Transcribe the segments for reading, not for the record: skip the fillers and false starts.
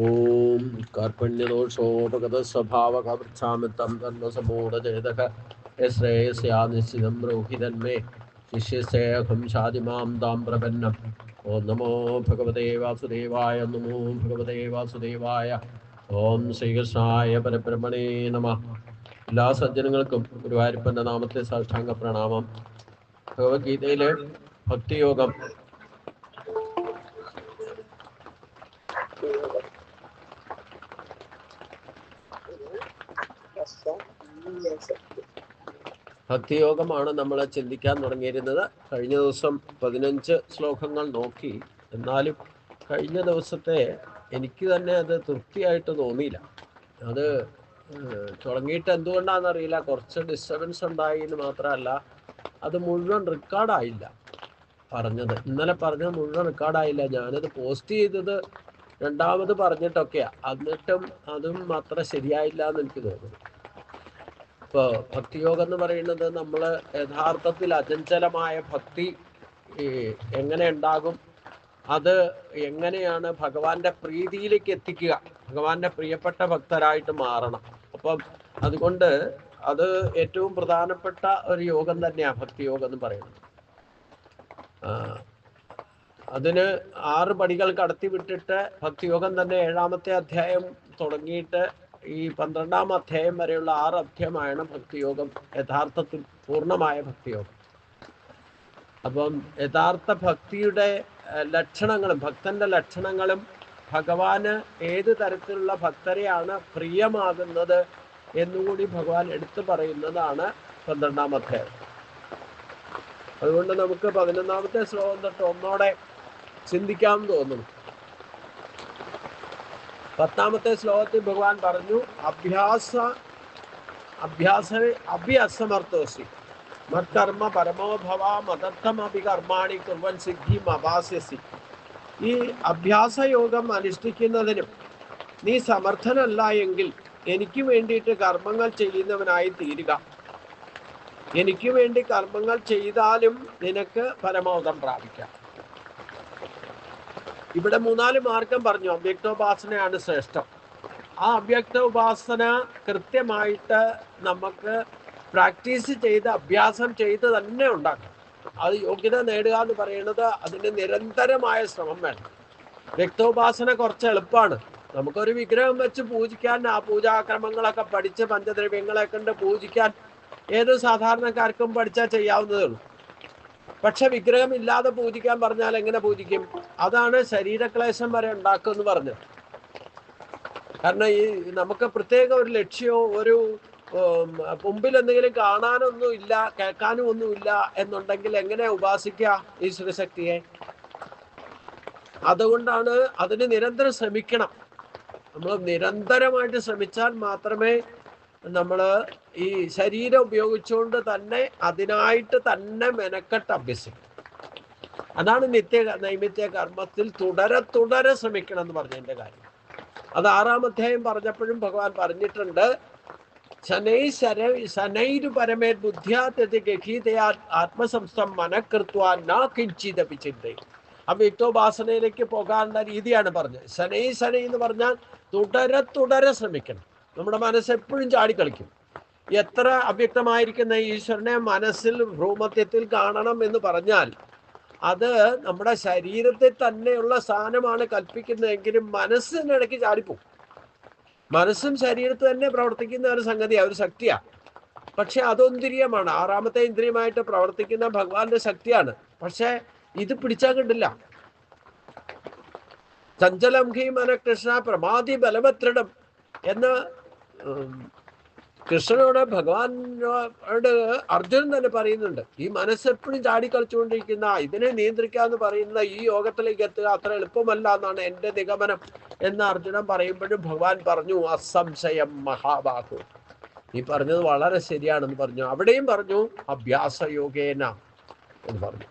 ഓം കാർപ്പണ്യദോഷോപഗതസ്വഭാവകവൃച്ഛാമിത്തം തന്മസമൂഢചേതക ശ്രേയസ്യാ നിശ്ചിതം ബ്രൂഹി തന്മേ ശിഷ്യസേഹം ശാതിമാം താം പ്രപന്നം. ഓം നമോ ഭഗവതേ വാസുദേവായ. നമോ ഭഗവതേ വാസുദേവായ. ഓം ശ്രീകൃഷ്ണായ പരബ്രഹ്മണേ നമഃ. എല്ലാ സജ്ജനങ്ങൾക്കും ഗുരുവായൂരപ്പൻ്റെ നാമത്തെ സാഷ്ടാംഗ പ്രണാമം. ഭഗവത്ഗീതയിലെ ഭക്തിയോഗം ഭക്തിയോഗമാണ് നമ്മൾ ചിന്തിക്കാൻ തുടങ്ങിയിരുന്നത്. കഴിഞ്ഞ ദിവസം 15 ശ്ലോകങ്ങൾ നോക്കി. എന്നാലും കഴിഞ്ഞ ദിവസത്തെ എനിക്ക് തന്നെ അത് തൃപ്തിയായിട്ട് തോന്നിയില്ല. അത് തുടങ്ങിയിട്ട് എന്തുകൊണ്ടാണെന്നറിയില്ല, കുറച്ച് ഡിസ്റ്റർബൻസ് ഉണ്ടായി എന്ന് മാത്രമല്ല, അത് മുഴുവൻ റെക്കോർഡായില്ല. ഇന്നലെ പറഞ്ഞത് മുഴുവൻ റെക്കോർഡായില്ല. ഞാനത് പോസ്റ്റ് ചെയ്തത് രണ്ടാമത് പറഞ്ഞിട്ടൊക്കെയാ, എന്നിട്ടും അതും അത്ര ശരിയായില്ല എന്ന് എനിക്ക് തോന്നുന്നു. ഇപ്പോൾ ഭക്തിയോഗം എന്ന് പറയുന്നത് നമ്മൾ യഥാർത്ഥത്തിൽ അചഞ്ചലമായ ഭക്തി എങ്ങനെ ഉണ്ടാകും, അത് എങ്ങനെയാണ് ഭഗവാന്റെ പ്രീതിയിലേക്ക് എത്തിക്കുക, ഭഗവാന്റെ പ്രിയപ്പെട്ട ഭക്തരായിട്ട് മാറണം. അപ്പം അതുകൊണ്ട് അത് ഏറ്റവും പ്രധാനപ്പെട്ട ഒരു യോഗം തന്നെയാണ് ഭക്തിയോഗം എന്ന് പറയുന്നത്. അതിന് 6 പടികൾ കടത്തി വിട്ടിട്ട് ഭക്തിയോഗം തന്നെ 7ാമത്തെ അധ്യായം തുടങ്ങിയിട്ട് ഈ 12ാം അധ്യായം വരെയുള്ള 6 അധ്യായമാണ് ഭക്തിയോഗം, യഥാർത്ഥത്തിൽ പൂർണ്ണമായ ഭക്തിയോഗം. അപ്പം യഥാർത്ഥ ഭക്തിയുടെ ലക്ഷണങ്ങളും ഭക്തന്റെ ലക്ഷണങ്ങളും ഭഗവാന് ഏത് തരത്തിലുള്ള ഭക്തരെയാണ് പ്രിയമാകുന്നത് എന്നുകൂടി ഭഗവാൻ എടുത്തു പറയുന്നതാണ് 12ാം അധ്യായം. അതുകൊണ്ട് നമുക്ക് 11ാമത്തെ ശ്ലോകം തൊട്ട് ഒന്നോടെ ചിന്തിക്കാൻ തോന്നുന്നു. 10ാമത്തെ ശ്ലോകത്തിൽ ഭഗവാൻ പറഞ്ഞു, അഭ്യാസമർത്ഥോസി മത്കർമ്മ പരമോഭവ മതർത്ഥമഭി കർമാണി കുർവൻ സിദ്ധിം അഭാസ്യസി. ഈ അഭ്യാസയോഗം അനുഷ്ഠിക്കുന്നതിനും നീ സമർത്ഥനല്ല എങ്കിൽ എനിക്ക് വേണ്ടിയിട്ട് കർമ്മങ്ങൾ ചെയ്യുന്നവനായി തീരുക. എനിക്ക് വേണ്ടി കർമ്മങ്ങൾ ചെയ്താലും നിനക്ക് പരമോദം പ്രാപിക്കാം. ഇവിടെ 3-4 മാർഗം പറഞ്ഞു. അവ്യക്തോപാസനയാണ് ശ്രേഷ്ഠം. ആ അവ്യക്ത ഉപാസന കൃത്യമായിട്ട് നമുക്ക് പ്രാക്ടീസ് ചെയ്ത് അഭ്യാസം ചെയ്ത് തന്നെ ഉണ്ടാക്കാം. അത് യോഗ്യത നേടുക എന്ന് പറയുന്നത് അതിന് നിരന്തരമായ ശ്രമം വേണം. വ്യക്തോപാസന കുറച്ച് എളുപ്പമാണ്. നമുക്കൊരു വിഗ്രഹം വെച്ച് പൂജിക്കാൻ, ആ പൂജാക്രമങ്ങളൊക്കെ പഠിച്ച് പഞ്ചദ്രവ്യങ്ങളെ കൊണ്ട് പൂജിക്കാൻ ഏത് സാധാരണക്കാർക്കും പഠിച്ചാൽ ചെയ്യാവുന്നതേ ഉള്ളൂ. പക്ഷെ വിഗ്രഹം ഇല്ലാതെ പൂജിക്കാൻ പറഞ്ഞാൽ എങ്ങനെ പൂജിക്കും? അതാണ് ശരീരക്ലേശം വരെ ഉണ്ടാക്കുമെന്ന് പറഞ്ഞത്. കാരണം ഈ നമുക്ക് പ്രത്യേക ഒരു ലക്ഷ്യമോ ഒരു മുമ്പിൽ എന്തെങ്കിലും കാണാനൊന്നും ഇല്ല, കേൾക്കാനും ഒന്നുമില്ല എന്നുണ്ടെങ്കിൽ എങ്ങനെ ഉപാസിക്കുക ഈശ്വരശക്തിയെ? അതുകൊണ്ടാണ് അതിന് നിരന്തരം ശ്രമിക്കണം. നമ്മൾ നിരന്തരമായിട്ട് ശ്രമിച്ചാൽ മാത്രമേ നമ്മൾ ഈ ശരീരം ഉപയോഗിച്ചുകൊണ്ട് തന്നെ അതിനായിട്ട് തന്നെ മെനക്കെട്ട് അഭ്യസിക്കും. അതാണ് നൈമിത്യ കർമ്മത്തിൽ തുടരെ ശ്രമിക്കണം എന്ന് പറഞ്ഞതിൻ്റെ കാര്യം. അത് 6ാം അധ്യായം പറഞ്ഞപ്പോഴും ഭഗവാൻ പറഞ്ഞിട്ടുണ്ട്, ശനൈരു പരമേ ബുദ്ധ്യാത്യഗീതയാ ആത്മസംസ്ഥം മനഃകൃത്വാ ന കിഞ്ചിദപി ചിന്തയും. അവ്യക്തോപാസനയിലേക്ക് പോകാനുള്ള രീതിയാണ് പറഞ്ഞത്. ശനൈ എന്ന് പറഞ്ഞാൽ തുടരെ ശ്രമിക്കണം. നമ്മുടെ മനസ്സ് എപ്പോഴും ചാടിക്കളിക്കും. എത്ര അവ്യക്തമായിരിക്കുന്ന ഈശ്വരനെ മനസ്സിൽ ഭ്രൂമധ്യത്തിൽ കാണണം എന്ന് പറഞ്ഞാൽ അത് നമ്മുടെ ശരീരത്തിൽ തന്നെയുള്ള സാധനമാണ് കൽപ്പിക്കുന്നതെങ്കിലും മനസ്സിനിടയ്ക്ക് ചാടിപ്പോവും. മനസ്സും ശരീരത്തിൽ തന്നെ പ്രവർത്തിക്കുന്ന ഒരു സംഗതിയാണ്, ഒരു ശക്തിയാണ്. പക്ഷെ അതൊന്തിരിയമാണ്. 6ാമത്തെ ഇന്ദ്രിയമായിട്ട് പ്രവർത്തിക്കുന്ന ഭഗവാന്റെ ശക്തിയാണ്. പക്ഷെ ഇത് പിടിച്ചാൽ കിട്ടില്ല. ചഞ്ചലം ഹി മന കൃഷ്ണ പ്രമാദി ബലവത്രിടം എന്ന് കൃഷ്ണനോട് ഭഗവാനോട് അർജുനൻ തന്നെ പറയുന്നുണ്ട്. ഈ മനസ്സെപ്പോഴും ചാടിക്കളിച്ചുകൊണ്ടിരിക്കുന്ന ഇതിനെ നിയന്ത്രിക്കാന്ന് പറയുന്ന ഈ യോഗത്തിലേക്ക് എത്തുക അത്ര എളുപ്പമല്ല എന്നാണ് എൻ്റെ നിഗമനം എന്ന് അർജുനൻ പറയുമ്പോഴും ഭഗവാൻ പറഞ്ഞു, അസംശയം മഹാബാഹു, ഈ പറഞ്ഞത് വളരെ ശരിയാണെന്ന് പറഞ്ഞു. അവിടെയും പറഞ്ഞു അഭ്യാസയോഗേന എന്ന് പറഞ്ഞു.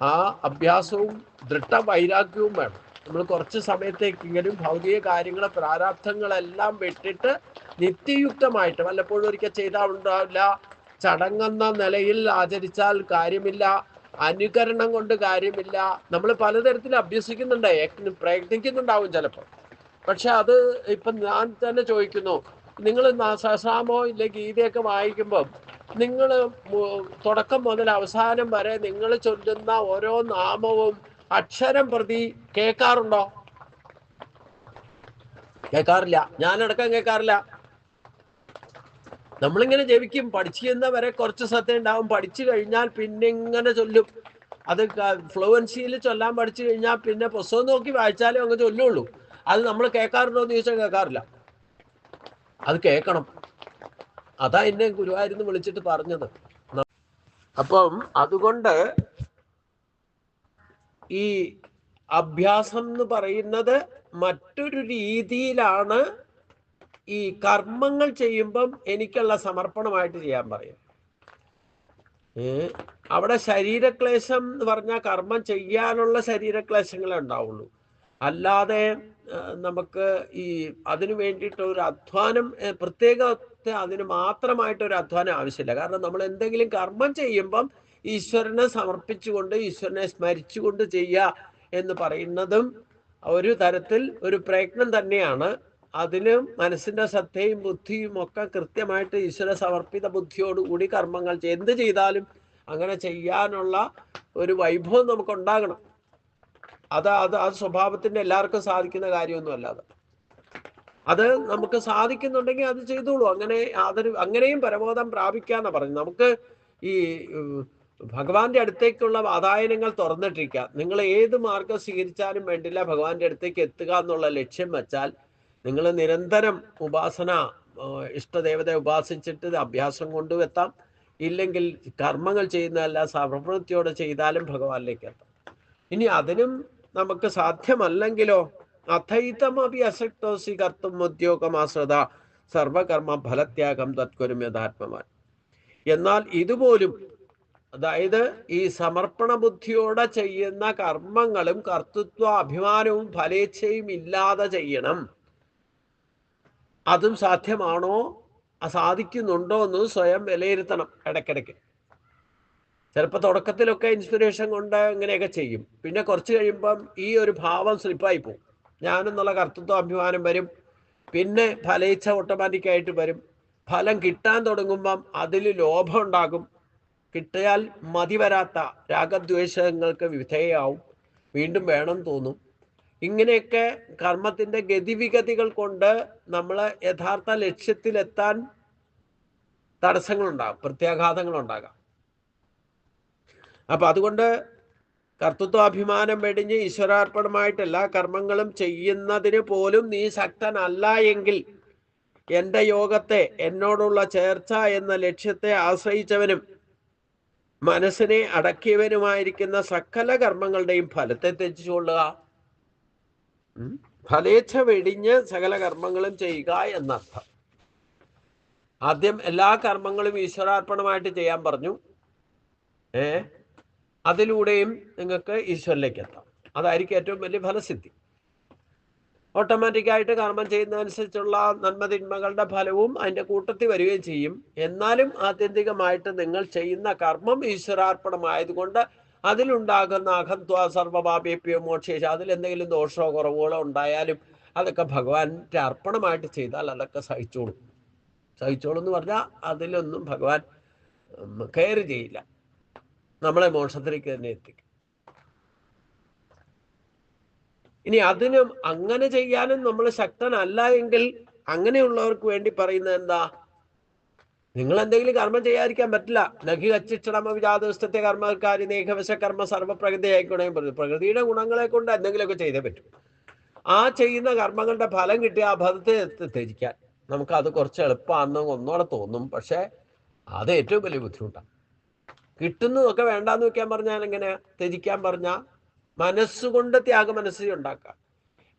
ആ അഭ്യാസവും ദൃഢവൈരാഗ്യവും വേണം. നമ്മൾ കുറച്ച് സമയത്തേക്കെങ്കിലും ഭൗതിക കാര്യങ്ങളെ പ്രാരാബ്ധങ്ങളെല്ലാം വിട്ടിട്ട് നിത്യയുക്തമായിട്ട്, വല്ലപ്പോഴും ഒരിക്കൽ ചെയ്താൽ ഉണ്ടാവില്ല, ചടങ്ങെന്ന നിലയിൽ ആചരിച്ചാൽ കാര്യമില്ല, അനുകരണം കൊണ്ട് കാര്യമില്ല. നമ്മൾ പലതരത്തിൽ അഭ്യസിക്കുന്നുണ്ട്, പ്രയത്നിക്കുന്നുണ്ടാവും ചിലപ്പോൾ. പക്ഷെ അത് ഇപ്പം ഞാൻ തന്നെ ചോദിക്കുന്നു, നിങ്ങൾ സഹസ്രാമോ ഇല്ല ഗീതയൊക്കെ വായിക്കുമ്പം നിങ്ങൾ തുടക്കം മുതൽ അവസാനം വരെ നിങ്ങൾ ചൊല്ലുന്ന ഓരോ നാമവും അക്ഷരം പ്രതി കേൾക്കാറുണ്ടോ? കേൾക്കാറില്ല. ഞാനടക്കം കേൾക്കാറില്ല. നമ്മളിങ്ങനെ ജപിക്കും, പഠിക്കുന്നവരെ കുറച്ച് ശ്രദ്ധ ഉണ്ടാവും. പഠിച്ചു കഴിഞ്ഞാൽ പിന്നെ ഇങ്ങനെ ചൊല്ലും. അത് ഫ്ലുവൻസിയിൽ ചൊല്ലാൻ പഠിച്ചു കഴിഞ്ഞാൽ പിന്നെ പുസ്തകം നോക്കി വായിച്ചാലും അങ്ങ് ചൊല്ലുള്ളൂ. അത് നമ്മൾ കേൾക്കാറുണ്ടോ എന്ന് ചോദിച്ചാൽ കേൾക്കാറില്ല. അത് കേൾക്കണം. അതാ എന്നെ ഗുരുവായൂരിന്ന് വിളിച്ചിട്ട് പറഞ്ഞത്. അപ്പം അതുകൊണ്ട് ഈ അഭ്യാസം എന്ന് പറയുന്നത് മറ്റൊരു രീതിയിലാണ്. ഈ കർമ്മങ്ങൾ ചെയ്യുമ്പം എനിക്കുള്ള സമർപ്പണമായിട്ട് ചെയ്യാൻ പറയും. അവിടെ ശരീരക്ലേശം എന്ന് പറഞ്ഞാൽ കർമ്മം ചെയ്യാനുള്ള ശരീരക്ലേശങ്ങളെ ഉണ്ടാവുള്ളൂ. അല്ലാതെ നമുക്ക് ഈ അതിനു വേണ്ടിയിട്ട് ഒരു അധ്വാനം, പ്രത്യേകത്തെ അതിന് മാത്രമായിട്ടൊരു അധ്വാനം ആവശ്യമില്ല. കാരണം നമ്മൾ എന്തെങ്കിലും കർമ്മം ചെയ്യുമ്പം ഈശ്വരനെ സമർപ്പിച്ചുകൊണ്ട് ഈശ്വരനെ സ്മരിച്ചുകൊണ്ട് ചെയ്യുക എന്ന് പറയുന്നതും ഒരു തരത്തിൽ ഒരു പ്രയത്നം തന്നെയാണ്. അതിലും മനസ്സിന്റെ ശ്രദ്ധയും ബുദ്ധിയും ഒക്കെ കൃത്യമായിട്ട് ഈശ്വര സമർപ്പിത ബുദ്ധിയോടുകൂടി കർമ്മങ്ങൾ എന്ത് ചെയ്താലും അങ്ങനെ ചെയ്യാനുള്ള ഒരു വൈഭവം നമുക്ക് ഉണ്ടാകണം. അത് സ്വഭാവത്തിന്റെ എല്ലാവർക്കും സാധിക്കുന്ന കാര്യമൊന്നും അല്ലാതെ അത് നമുക്ക് സാധിക്കുന്നുണ്ടെങ്കിൽ അത് ചെയ്തോളൂ. അങ്ങനെയും പരമോദം പ്രാപിക്കാന്നാ പറഞ്ഞു. നമുക്ക് ഈ ഭഗവാന്റെ അടുത്തേക്കുള്ള വാതായനങ്ങൾ തുറന്നിട്ടിരിക്കുക. നിങ്ങൾ ഏത് മാർഗം സ്വീകരിച്ചാലും വേണ്ടില്ല, ഭഗവാന്റെ അടുത്തേക്ക് എത്തുക എന്നുള്ള ലക്ഷ്യം വെച്ചാൽ നിങ്ങൾ നിരന്തരം ഉപാസന, ഇഷ്ടദേവതയെ ഉപാസിച്ചിട്ട് അഭ്യാസം കൊണ്ടും എത്താം. ഇല്ലെങ്കിൽ കർമ്മങ്ങൾ ചെയ്യുന്നതല്ല സമർപ്പണത്തോടെ ചെയ്താലും ഭഗവാനിലേക്ക് എത്താം. ഇനി അതിനും നമുക്ക് സാധ്യമല്ലെങ്കിലോ അഥൈതമപി അസക്തോസി കർത്തും ഉദ്യോഗമാശ്രിത സർവകർമ്മ ഫലത്യാഗം തത്കുരും യഥാത്മവാൻ. എന്നാൽ ഇതുപോലും, അതായത് ഈ സമർപ്പണ ബുദ്ധിയോടെ ചെയ്യുന്ന കർമ്മങ്ങളും കർത്തൃത്വ അഭിമാനവും ഫലേച്ഛയും ഇല്ലാതെ ചെയ്യണം. അതും സാധ്യമാണോ, സാധിക്കുന്നുണ്ടോ എന്ന് സ്വയം വിലയിരുത്തണം ഇടയ്ക്കിടയ്ക്ക്. ചിലപ്പോൾ തുടക്കത്തിലൊക്കെ ഇൻസ്പിറേഷൻ കൊണ്ട് ഇങ്ങനെയൊക്കെ ചെയ്യും. പിന്നെ കുറച്ച് കഴിയുമ്പം ഈ ഒരു ഭാവം സ്ലിപ്പായി പോകും. ഞാനെന്നുള്ള കർത്തൃത്വ അഭിമാനം വരും. പിന്നെ ഫലേച്ഛ ഓട്ടോമാറ്റിക്കായിട്ട് വരും. ഫലം കിട്ടാൻ തുടങ്ങുമ്പം അതിൽ ലോഭം ഉണ്ടാകും. കിട്ടിയാൽ മതി വരാത്ത രാഗദ്വേഷങ്ങൾക്ക് വിധേയമാവും. വീണ്ടും വേണം തോന്നും. ഇങ്ങനെയൊക്കെ കർമ്മത്തിന്റെ ഗതിവിഗതികൾ കൊണ്ട് നമ്മൾ യഥാർത്ഥ ലക്ഷ്യത്തിലെത്താൻ തടസ്സങ്ങളുണ്ടാകും, പ്രത്യാഘാതങ്ങളുണ്ടാകാം. അപ്പൊ അതുകൊണ്ട് കർത്തൃത്വാഭിമാനം വെടിഞ്ഞ് ഈശ്വരാർപ്പണമായിട്ട് എല്ലാ കർമ്മങ്ങളും ചെയ്യുന്നതിന് പോലും നീ ശക്തനല്ല എങ്കിൽ എൻ്റെ യോഗത്തെ, എന്നോടുള്ള ചേർച്ച എന്ന ലക്ഷ്യത്തെ ആശ്രയിച്ചവനും മനസ്സിനെ അടക്കിയവനുമായിരിക്കുന്ന സകല കർമ്മങ്ങളുടെയും ഫലത്തെ ത്യജിച്ചുകൊള്ളുക. ഫലേച്ഛ വെടിഞ്ഞ് സകല കർമ്മങ്ങളും ചെയ്യുക എന്നർത്ഥം. ആദ്യം എല്ലാ കർമ്മങ്ങളും ഈശ്വരാർപ്പണമായിട്ട് ചെയ്യാൻ പറഞ്ഞു. അതിലൂടെയും നിങ്ങൾക്ക് ഈശ്വരനിലേക്ക് എത്താം. അതായിരിക്കും ഏറ്റവും വലിയ ഫലസിദ്ധി. ഓട്ടോമാറ്റിക്കായിട്ട് കർമ്മം ചെയ്യുന്നതനുസരിച്ചുള്ള നന്മതിന്മകളുടെ ഫലവും അതിൻ്റെ കൂട്ടത്തിൽ വരികയും ചെയ്യും. എന്നാലും ആത്യന്തികമായിട്ട് നിങ്ങൾ ചെയ്യുന്ന കർമ്മം ഈശ്വരാർപ്പണമായതുകൊണ്ട് അതിലുണ്ടാകുന്ന അഹംത്വ സർവപാപേപ്യോ മോക്ഷേഷ, അതിലെന്തെങ്കിലും ദോഷമോ കുറവുകളോ ഉണ്ടായാലും അതൊക്കെ ഭഗവാന്റെ അർപ്പണമായിട്ട് ചെയ്താൽ അതൊക്കെ സഹിച്ചോളും. സഹിച്ചോളും എന്ന് പറഞ്ഞാൽ അതിലൊന്നും ഭഗവാൻ കെയർ ചെയ്യില്ല, നമ്മളെ മോക്ഷത്തിലേക്ക് തന്നെ എത്തിക്കും. ഇനി അതിനും അങ്ങനെ ചെയ്യാനും നമ്മൾ ശക്തനല്ല എങ്കിൽ അങ്ങനെയുള്ളവർക്ക് വേണ്ടി പറയുന്നത് എന്താ? നിങ്ങൾ എന്തെങ്കിലും കർമ്മം ചെയ്യാതിരിക്കാൻ പറ്റില്ല. നഖി അച്ചിക്ഷണമ വിജാതസ്ഥത്തെ കർമ്മക്കാരി നേഘവശ കർമ്മ സർവപ്രകൃതി ആയിക്കോണേ പറഞ്ഞു. പ്രകൃതിയുടെ ഗുണങ്ങളെ കൊണ്ട് എന്തെങ്കിലുമൊക്കെ ചെയ്തേ പറ്റും. ആ ചെയ്യുന്ന കർമ്മങ്ങളുടെ ഫലം കിട്ടിയ ആ ഫലത്തെ ത്യജിക്കാൻ നമുക്ക് അത് കുറച്ച് എളുപ്പമാണെന്ന് ഒന്നോടെ തോന്നും. പക്ഷെ അത് ഏറ്റവും വലിയ ബുദ്ധിമുട്ടാണ്. കിട്ടുന്നതൊക്കെ വേണ്ടാന്ന് വെക്കാൻ പറഞ്ഞാൽ എങ്ങനെയാ? ത്യജിക്കാൻ പറഞ്ഞാൽ മനസ്സുകൊണ്ട് ത്യാഗമനസ്സ് ഉണ്ടാക്കാം.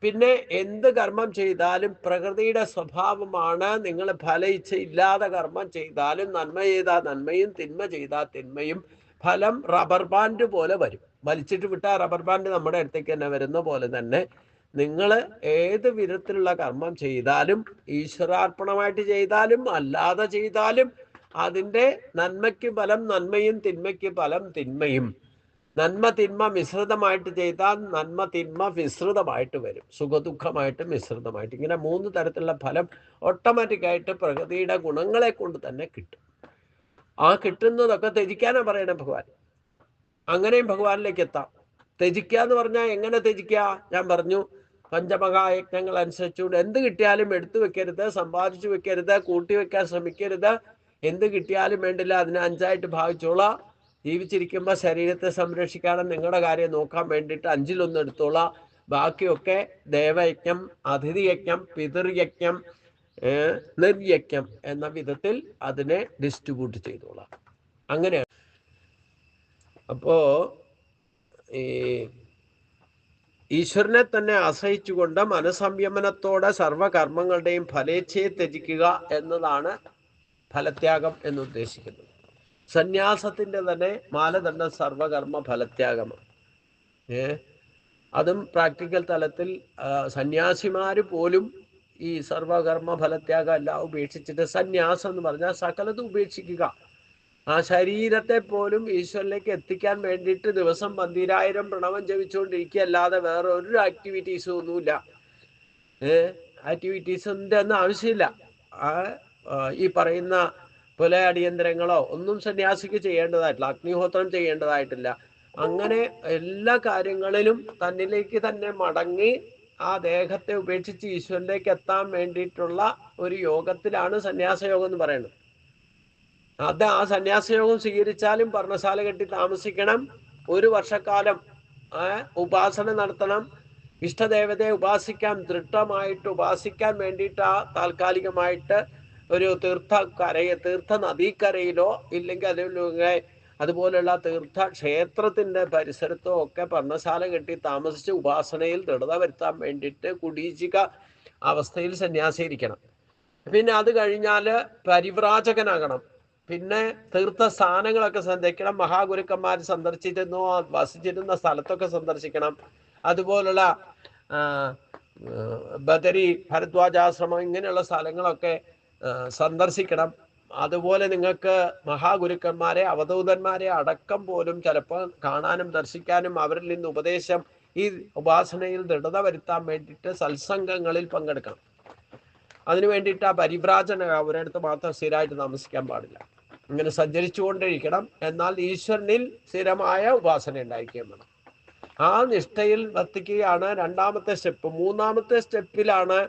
പിന്നെ എന്ത് കർമ്മം ചെയ്താലും പ്രകൃതിയുടെ സ്വഭാവമാണ്. നിങ്ങൾ ഫല ഇച്ഛ ഇല്ലാതെ കർമ്മം ചെയ്താലും നന്മ ചെയ്താൽ നന്മയും തിന്മ ചെയ്താൽ തിന്മയും ഫലം റബ്ബർ ബാൻഡ് പോലെ വരും. വലിച്ചിട്ട് വിട്ടാൽ റബ്ബർ ബാൻഡ് നമ്മുടെ അടുത്തേക്ക് തന്നെ വരുന്ന പോലെ തന്നെ നിങ്ങൾ ഏത് വിധത്തിലുള്ള കർമ്മം ചെയ്താലും, ഈശ്വരാർപ്പണമായിട്ട് ചെയ്താലും അല്ലാതെ ചെയ്താലും, അതിൻ്റെ നന്മയ്ക്ക് ഫലം നന്മയും തിന്മയ്ക്ക് ഫലം തിന്മയും. നന്മ തിന്മ മിശ്രിതമായിട്ട് ചെയ്താൽ നന്മ തിന്മ മിശ്രിതമായിട്ട് വരും, സുഖദുഃഖമായിട്ട് മിശ്രിതമായിട്ട്. ഇങ്ങനെ 3 തരത്തിലുള്ള ഫലം ഓട്ടോമാറ്റിക്കായിട്ട് പ്രകൃതിയുടെ ഗുണങ്ങളെ കൊണ്ട് തന്നെ കിട്ടും. ആ കിട്ടുന്നതൊക്കെ ത്യജിക്കാനാണ് പറയണേ ഭഗവാൻ. അങ്ങനെയും ഭഗവാനിലേക്ക് എത്താം. ത്യജിക്കുക എന്ന് പറഞ്ഞാൽ എങ്ങനെ ത്യജിക്കുക? ഞാൻ പറഞ്ഞു, പഞ്ചമഹായജ്ഞങ്ങൾ അനുസരിച്ചുകൊണ്ട് എന്ത് കിട്ടിയാലും എടുത്തു വെക്കരുത്, സമ്പാദിച്ചു വെക്കരുത്, കൂട്ടി വെക്കാൻ ശ്രമിക്കരുത്. എന്ത് കിട്ടിയാലും വേണ്ടില്ല, അതിനെ 5ആയിട്ട് ഭാവിച്ചോളാം. ജീവിച്ചിരിക്കുമ്പോൾ ശരീരത്തെ സംരക്ഷിക്കാനും നിങ്ങളുടെ കാര്യം നോക്കാൻ വേണ്ടിയിട്ട് 5-1 എടുത്തോളാം. ബാക്കിയൊക്കെ ദേവയജ്ഞം, അതിഥിയജ്ഞം, പിതൃയജ്ഞം, നിർയജ്ഞം എന്ന വിധത്തിൽ അതിനെ ഡിസ്ട്രിബ്യൂട്ട് ചെയ്തോളാം. അങ്ങനെയാണ്. അപ്പോ ഈ ഈശ്വരനെ തന്നെ ആശ്രയിച്ചുകൊണ്ട് മനസ്സംയമനത്തോടെ സർവകർമ്മങ്ങളുടെയും ഫലേച്ഛയെ ത്യജിക്കുക എന്നതാണ് ഫലത്യാഗം എന്നുദ്ദേശിക്കുന്നത്. സന്യാസത്തിൻ്റെ തന്നെ മാനദണ്ഡം സർവകർമ്മ ഫലത്യാഗമാണ്. അതും പ്രാക്ടിക്കൽ തലത്തിൽ സന്യാസിമാർ പോലും ഈ സർവകർമ്മ ഫലത്യാഗം എല്ലാം ഉപേക്ഷിച്ചിട്ട്, സന്യാസം എന്ന് പറഞ്ഞാൽ സകലതും ഉപേക്ഷിക്കുക. ആ ശരീരത്തെ പോലും ഈശ്വരനിലേക്ക് എത്തിക്കാൻ വേണ്ടിയിട്ട് ദിവസം 12,000 പ്രണവം ജപിച്ചുകൊണ്ടിരിക്കുക, അല്ലാതെ വേറെ ഒരു ആക്ടിവിറ്റീസും ഒന്നുമില്ല. ആക്ടിവിറ്റീസിൻ്റെ ഒന്നും ആവശ്യമില്ല. ഈ പറയുന്ന പോലെ അടിയന്തരങ്ങളോ ഒന്നും സന്യാസിക്ക് ചെയ്യേണ്ടതായിട്ടില്ല, അഗ്നിഹോത്രം ചെയ്യേണ്ടതായിട്ടില്ല. അങ്ങനെ എല്ലാ കാര്യങ്ങളിലും തന്നിലേക്ക് തന്നെ മടങ്ങി ആ ദേഹത്തെ ഉപേക്ഷിച്ച് ഈശ്വരനിലേക്ക് എത്താൻ വേണ്ടിയിട്ടുള്ള ഒരു യോഗത്തിലാണ് സന്യാസയോഗം എന്ന് പറയുന്നത്. അത് ആ സന്യാസയോഗം സ്വീകരിച്ചാലും പർണശാല കെട്ടി താമസിക്കണം, 1 വർഷക്കാലം ഉപാസന നടത്തണം, ഇഷ്ടദേവതയെ ഉപാസിക്കാൻ, ദൃഢമായിട്ട് ഉപാസിക്കാൻ വേണ്ടിയിട്ട് ആ താൽക്കാലികമായിട്ട് ഒരു തീർത്ഥ നദീക്കരയിലോ ഇല്ലെങ്കിൽ അതുപോലെയുള്ള തീർത്ഥ ക്ഷേത്രത്തിൻ്റെ പരിസരത്തോ ഒക്കെ പർണശാല കെട്ടി താമസിച്ച് ഉപാസനയിൽ ദൃഢത വരുത്താൻ വേണ്ടിയിട്ട് കുടീചിക അവസ്ഥയിൽ സന്യാസിയിരിക്കണം. പിന്നെ അത് കഴിഞ്ഞാൽ പരിവ്രാജകനാകണം. പിന്നെ തീർത്ഥസ്ഥാനങ്ങളൊക്കെ സന്ദർശിക്കണം, മഹാഗുരുക്കന്മാർ സന്ദർശിച്ചിരുന്നോ വസിച്ചിരുന്ന സ്ഥലത്തൊക്കെ സന്ദർശിക്കണം. അതുപോലുള്ള ബദരി, ഭരദ്വാജാശ്രമം ഇങ്ങനെയുള്ള സ്ഥലങ്ങളൊക്കെ സന്ദർശിക്കണം. അതുപോലെ നിങ്ങൾക്ക് മഹാഗുരുക്കന്മാരെ, അവധൂതന്മാരെ അടക്കം പോലും ചിലപ്പോൾ കാണാനും ദർശിക്കാനും അവരിൽ നിന്ന് ഉപദേശം, ഈ ഉപാസനയിൽ ദൃഢത വരുത്താൻ വേണ്ടിയിട്ട് സത്സംഗങ്ങളിൽ പങ്കെടുക്കണം. അതിനു വേണ്ടിയിട്ട് ആ പരിവ്രാജന ഒരിടത്ത് മാത്രം സ്ഥിരമായിട്ട് താമസിക്കാൻ പാടില്ല. ഇങ്ങനെ സഞ്ചരിച്ചുകൊണ്ടിരിക്കണം. എന്നാൽ ഈശ്വരനിൽ സ്ഥിരമായ ഉപാസന ഉണ്ടായിരിക്കുകയും വേണം. ആ നിഷ്ഠയിൽ വർത്തിക്കുകയാണ് 2ാമത്തെ സ്റ്റെപ്പ്. 3ാമത്തെ സ്റ്റെപ്പിലാണ്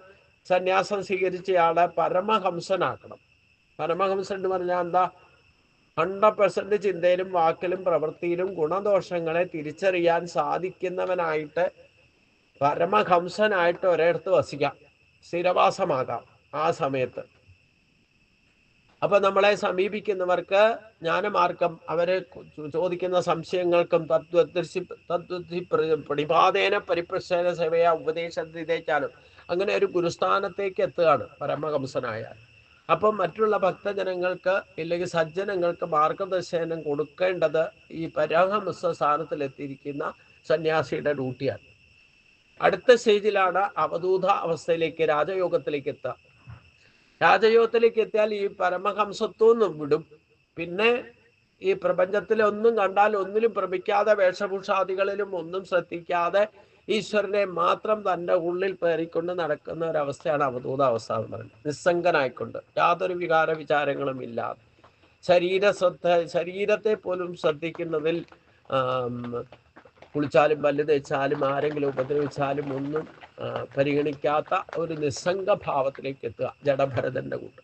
സന്യാസം സ്വീകരിച്ചയാളെ പരമഹംസനാക്കണം. പരമഹംസൻ എന്ന് പറഞ്ഞാൽ എന്താ? 100% ചിന്തയിലും വാക്കിലും പ്രവൃത്തിയിലും ഗുണദോഷങ്ങളെ തിരിച്ചറിയാൻ സാധിക്കുന്നവനായിട്ട്, പരമഹംസനായിട്ട് ഒരിടത്ത് വസിക്കാം, സ്ഥിരവാസമാകാം ആ സമയത്ത്. അപ്പൊ നമ്മളെ സമീപിക്കുന്നവർക്ക് ജ്ഞാനമാർഗം, അവരെ ചോദിക്കുന്ന സംശയങ്ങൾക്കും പ്രതിപാദേന പരിപ്രശ്ന സേവയ ഉപദേശത്തിലേക്കാനും അങ്ങനെ ഒരു ഗുരുസ്ഥാനത്തേക്ക് എത്തുകയാണ് പരമഹംസനായാൽ. അപ്പം മറ്റുള്ള ഭക്തജനങ്ങൾക്ക് ഇല്ലെങ്കിൽ സജ്ജനങ്ങൾക്ക് മാർഗദർശനം കൊടുക്കേണ്ടത് ഈ പരമഹംസ സ്ഥാനത്തിലെത്തിയിരിക്കുന്ന സന്യാസിയുടെ ഡ്യൂട്ടിയാണ്. അടുത്ത സ്റ്റേജിലാണ് അവധൂത അവസ്ഥയിലേക്ക്, രാജയോഗത്തിലേക്ക് എത്തുക. രാജയോഗത്തിലേക്ക് എത്തിയാൽ ഈ പരമഹംസത്വം വിടും. പിന്നെ ഈ പ്രപഞ്ചത്തിലെ ഒന്നും കണ്ടാൽ ഒന്നിലും ഭ്രമിക്കാതെ, വേഷഭൂഷാദികളിലും ഒന്നും ശ്രദ്ധിക്കാതെ ഈശ്വരനെ മാത്രം തൻ്റെ ഉള്ളിൽ പേറിക്കൊണ്ട് നടക്കുന്ന ഒരവസ്ഥയാണ് അവധൂത അവസ്ഥ എന്ന് പറയുന്നത്. നിസ്സംഗനായിക്കൊണ്ട്, യാതൊരു വികാര വിചാരങ്ങളും ഇല്ലാതെ, ശരീരത്തെ പോലും ശ്രദ്ധിക്കുന്നതിൽ, കുളിച്ചാലും പല്ല് തേച്ചാലും ആരെങ്കിലും ഉപദ്രവിച്ചാലും ഒന്നും പരിഗണിക്കാത്ത ഒരു നിസ്സംഗ ഭാവത്തിലേക്ക് എത്തുക, ജഡഭരതന്റെ കൂട്ട്.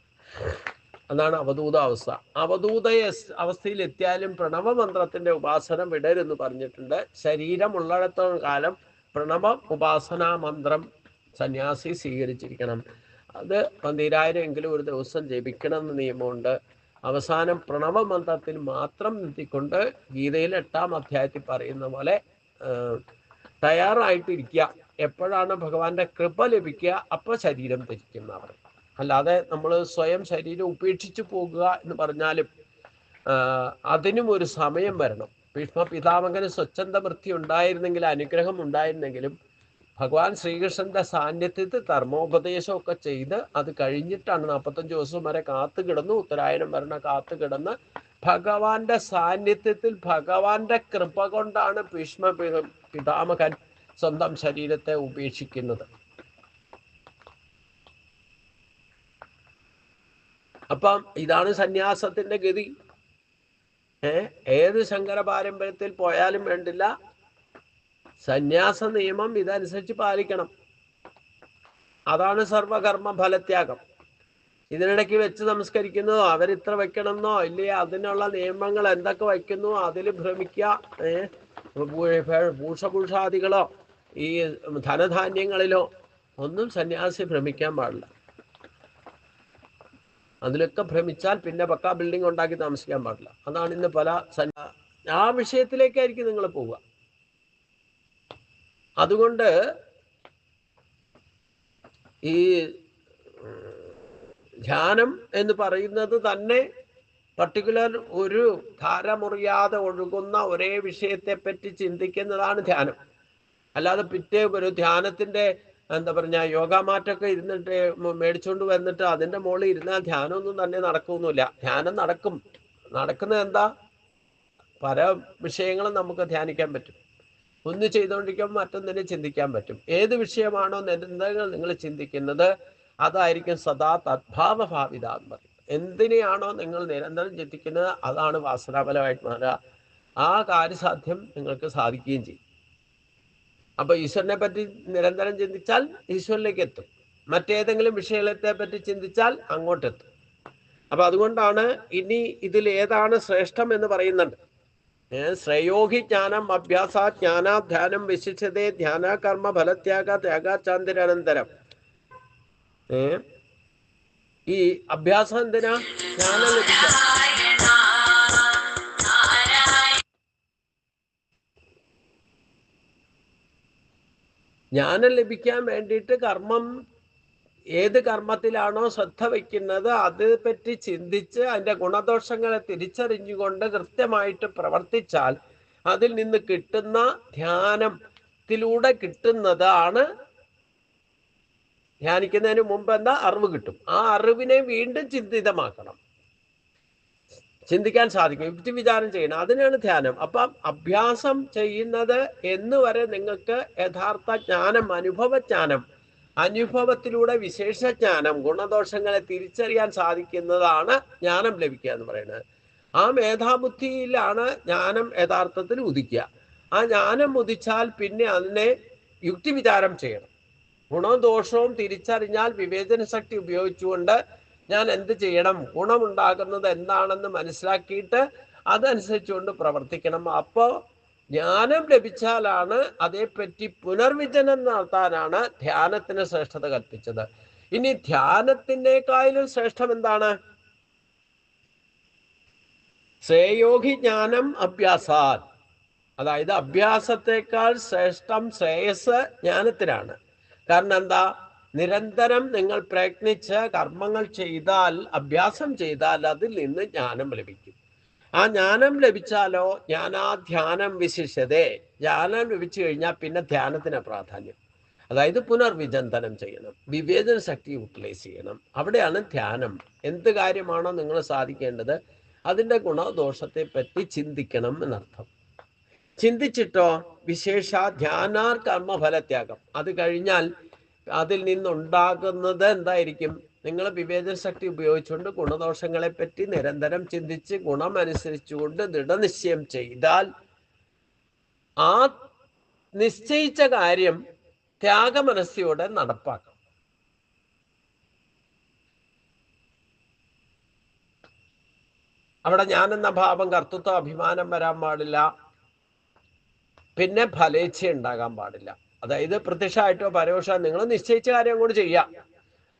അതാണ് അവധൂത അവസ്ഥ. അവധൂത അവസ്ഥയിൽ എത്തിയാലും പ്രണവമന്ത്രത്തിന്റെ ഉപാസന വിടരുന്ന് പറഞ്ഞിട്ടുണ്ട്. ശരീരമുള്ളിടത്തോളം കാലം പ്രണവ ഉപാസനാ മന്ത്രം സന്യാസി സ്വീകരിച്ചിരിക്കണം. അത് 12,000 എങ്കിലും ഒരു ദിവസം ജപിക്കണം എന്ന് നിയമമുണ്ട്. അവസാനം പ്രണവമന്ത്രത്തിൽ മാത്രം നിർത്തിക്കൊണ്ട് ഗീതയിൽ 8ാം അധ്യായത്തിൽ പറയുന്ന പോലെ തയ്യാറായിട്ടിരിക്കുക. എപ്പോഴാണ് ഭഗവാന്റെ കൃപ ലഭിക്കുക അപ്പോൾ ശരീരം ത്യജിക്കുന്നവർ. അല്ലാതെ നമ്മൾ സ്വയം ശരീരം ഉപേക്ഷിച്ചു പോകുക എന്ന് പറഞ്ഞാലും അതിനും ഒരു സമയം വരണം. ഭീഷ്മ പിതാമഹന് സ്വച്ഛന്ത വൃത്തി ഉണ്ടായിരുന്നെങ്കിൽ, അനുഗ്രഹം ഉണ്ടായിരുന്നെങ്കിലും ഭഗവാൻ ശ്രീകൃഷ്ണന്റെ സാന്നിധ്യത്തിൽ ധർമ്മോപദേശമൊക്കെ ചെയ്ത് അത് കഴിഞ്ഞിട്ടാണ് 45 ദിവസം വരെ കാത്തു കിടന്നു, ഉത്തരായനം വരണ കാത്തു കിടന്ന് ഭഗവാന്റെ സാന്നിധ്യത്തിൽ ഭഗവാന്റെ കൃപ കൊണ്ടാണ് ഭീഷ്മ പിതാമഹൻ സ്വന്തം ശരീരത്തെ ഉപേക്ഷിക്കുന്നത്. അപ്പം ഇതാണ് സന്യാസത്തിന്റെ ഗതി. ഏത് ശങ്കര പാരമ്പര്യത്തിൽ പോയാലും വേണ്ടില്ല, സന്യാസ നിയമം ഇതനുസരിച്ച് പാലിക്കണം. അതാണ് സർവകർമ്മ ഫലത്യാഗം. ഇതിനിടയ്ക്ക് വെച്ച് നമസ്കരിക്കുന്നതോ അവരിത്ര വെക്കണമെന്നോ ഇല്ലേ അതിനുള്ള നിയമങ്ങൾ എന്തൊക്കെ വയ്ക്കുന്നു അതിൽ ഭ്രമിക്കുക. ഭൂഷഭൂഷാദികളോ ഈ ധനധാന്യങ്ങളിലോ ഒന്നും സന്യാസി ഭ്രമിക്കാൻ പാടില്ല. അതിലൊക്കെ ഭ്രമിച്ചാൽ പിന്നെ പക്കാ ബിൽഡിംഗ് ഉണ്ടാക്കി താമസിക്കാൻ പാടില്ല. അതാണ് ഇന്ന് പല ആ വിഷയത്തിലേക്കായിരിക്കും നിങ്ങൾ പോവുക. അതുകൊണ്ട് ഈ ധ്യാനം എന്ന് പറയുന്നത് തന്നെ പർട്ടിക്കുലർ ഒരു ധാര മുറിയാതെ ഒഴുകുന്ന ഒരേ വിഷയത്തെ പറ്റി ചിന്തിക്കുന്നതാണ് ധ്യാനം. അല്ലാതെ പിറ്റേ ഒരു ധ്യാനത്തിന്റെ എന്താ പറഞ്ഞ യോഗ മാറ്റൊക്കെ ഇരുന്നിട്ട് മേടിച്ചുകൊണ്ട് വന്നിട്ട് അതിന്റെ മുകളിൽ ഇരുന്നാൽ ധ്യാനമൊന്നും തന്നെ നടക്കുന്നില്ല. ധ്യാനം നടക്കുന്നത് എന്താ? പല വിഷയങ്ങളും നമുക്ക് ധ്യാനിക്കാൻ പറ്റും. ഒന്ന് ചെയ്തുകൊണ്ടിരിക്കുമ്പോൾ മറ്റൊന്നിനെ ചിന്തിക്കാൻ പറ്റും. ഏത് വിഷയമാണോ നിരന്തരം നിങ്ങൾ ചിന്തിക്കുന്നത് അതായിരിക്കും സദാ തദ്ഭാവഭാവിത എന്ന് പറയും. എന്തിനെയാണോ നിങ്ങൾ നിരന്തരം ചിന്തിക്കുന്നത് അതാണ് വാസനാഫലമായിട്ട് മാറുക. ആ കാര്യസാധ്യം നിങ്ങൾക്ക് സാധിക്കുകയും ചെയ്യും. അപ്പൊ ഈശ്വരനെ പറ്റി നിരന്തരം ചിന്തിച്ചാൽ ഈശ്വരനിലേക്ക് എത്തും. മറ്റേതെങ്കിലും വിഷയത്തെ പറ്റി ചിന്തിച്ചാൽ അങ്ങോട്ടെത്തും. അപ്പൊ അതുകൊണ്ടാണ് ഇനി ഇതിൽ ഏതാണ് ശ്രേഷ്ഠം എന്ന് പറയുന്നുണ്ട്. ശ്രേയോഹി ജ്ഞാനം അഭ്യാസ ജ്ഞാനാധ്യാനം വിശിഷ്യതേ ധ്യാന കർമ്മ ഫലത്യാഗ ത്യാഗാചാന്തിരനന്തരം. ഈ അഭ്യാസം എന്തിനാ? ജ്ഞാനം ലഭിക്കാൻ. ജ്ഞാനം ലഭിക്കാൻ വേണ്ടിയിട്ട് ഏത് കർമ്മത്തിലാണോ ശ്രദ്ധ വയ്ക്കുന്നത് അത് പറ്റി ചിന്തിച്ച് അതിൻ്റെ ഗുണദോഷങ്ങളെ തിരിച്ചറിഞ്ഞുകൊണ്ട് കൃത്യമായിട്ട് പ്രവർത്തിച്ചാൽ അതിൽ നിന്ന് കിട്ടുന്ന ധ്യാനത്തിലൂടെ കിട്ടുന്നതാണ്. ധ്യാനിക്കുന്നതിന് മുമ്പ് എന്താ? അറിവ് കിട്ടും. ആ അറിവിനെ വീണ്ടും ചിന്തിതമാക്കണം, ചിന്തിക്കാൻ സാധിക്കും, യുക്തിവിചാരം ചെയ്യണം. അതിനാണ് ധ്യാനം. അപ്പം അഭ്യാസം ചെയ്യുന്നത് എന്ന് വരെ നിങ്ങൾക്ക് യഥാർത്ഥ ജ്ഞാനം, അനുഭവജ്ഞാനം, അനുഭവത്തിലൂടെ വിശേഷജ്ഞാനം, ഗുണദോഷങ്ങളെ തിരിച്ചറിയാൻ സാധിക്കുന്നതാണ് ജ്ഞാനം ലഭിക്കുക എന്ന് പറയുന്നത്. ആ മേധാബുദ്ധിയിലാണ് ജ്ഞാനം യഥാർത്ഥത്തിൽ ഉദിക്കുക. ആ ജ്ഞാനം ഉദിച്ചാൽ പിന്നെ അതിനെ യുക്തിവിചാരം ചെയ്യണം. ഗുണവും ദോഷവും തിരിച്ചറിഞ്ഞാൽ വിവേചന ശക്തി ഉപയോഗിച്ചുകൊണ്ട് ഞാൻ എന്ത് ചെയ്യണം, ഗുണമുണ്ടാകുന്നത് എന്താണെന്ന് മനസ്സിലാക്കിയിട്ട് അതനുസരിച്ചുകൊണ്ട് പ്രവർത്തിക്കണം. അപ്പോൾ ജ്ഞാനം ലഭിച്ചാലാണ് അതേപ്പറ്റി പുനർവിചനം നടത്താനാണ് ധ്യാനത്തിന് ശ്രേഷ്ഠത കൽപ്പിച്ചത്. ഇനി ധ്യാനത്തിനേക്കാളും ശ്രേഷ്ഠം എന്താണ്? ശ്രേയോഹി ജ്ഞാനം അഭ്യാസാൽ. അതായത് അഭ്യാസത്തെക്കാൾ ശ്രേഷ്ഠം ശ്രേയസ് ജ്ഞാനത്തിനാണ്. കാരണം എന്താ? നിരന്തരം നിങ്ങൾ പ്രയത്നിച്ച് കർമ്മങ്ങൾ ചെയ്താൽ, അഭ്യാസം ചെയ്താൽ അതിൽ നിന്ന് ജ്ഞാനം ലഭിക്കും. ആ ജ്ഞാനം ലഭിച്ചാലോ ജ്ഞാനാധ്യാനം വിശിഷ്യതേ. ജ്ഞാനം ലഭിച്ചു കഴിഞ്ഞാൽ പിന്നെ ധ്യാനത്തിന് പ്രാധാന്യം. അതായത് പുനർവിചിന്തനം ചെയ്യണം, വിവേചന ശക്തി യൂട്ടിലൈസ് ചെയ്യണം. അവിടെയാണ് ധ്യാനം. എന്ത് കാര്യമാണോ നിങ്ങൾ സാധിക്കേണ്ടത് അതിൻ്റെ ഗുണദോഷത്തെ പറ്റി ചിന്തിക്കണം എന്നർത്ഥം. ചിന്തിച്ചിട്ടോ വിശേഷ ധ്യാനാർ കർമ്മഫലത്യാഗം. അത് കഴിഞ്ഞാൽ അതിൽ നിന്നുണ്ടാകുന്നത് എന്തായിരിക്കും? നിങ്ങൾ വിവേചന ശക്തി ഉപയോഗിച്ചുകൊണ്ട് ഗുണദോഷങ്ങളെ പറ്റി നിരന്തരം ചിന്തിച്ച് ഗുണമനുസരിച്ചുകൊണ്ട് ദൃഢനിശ്ചയം ചെയ്താൽ ആ നിശ്ചയിച്ച കാര്യം ത്യാഗമനസ്സോടെ നടപ്പാക്കാം. അവിടെ ഞാനെന്ന ഭാവം, കർത്തൃത്വ അഭിമാനം വരാൻ പാടില്ല. പിന്നെ ഫലേച്ഛ ഉണ്ടാകാൻ പാടില്ല. അതായത് പ്രത്യക്ഷമായിട്ടോ പരോക്ഷ നിങ്ങൾ നിശ്ചയിച്ച കാര്യം അങ്ങോട്ട് ചെയ്യാം.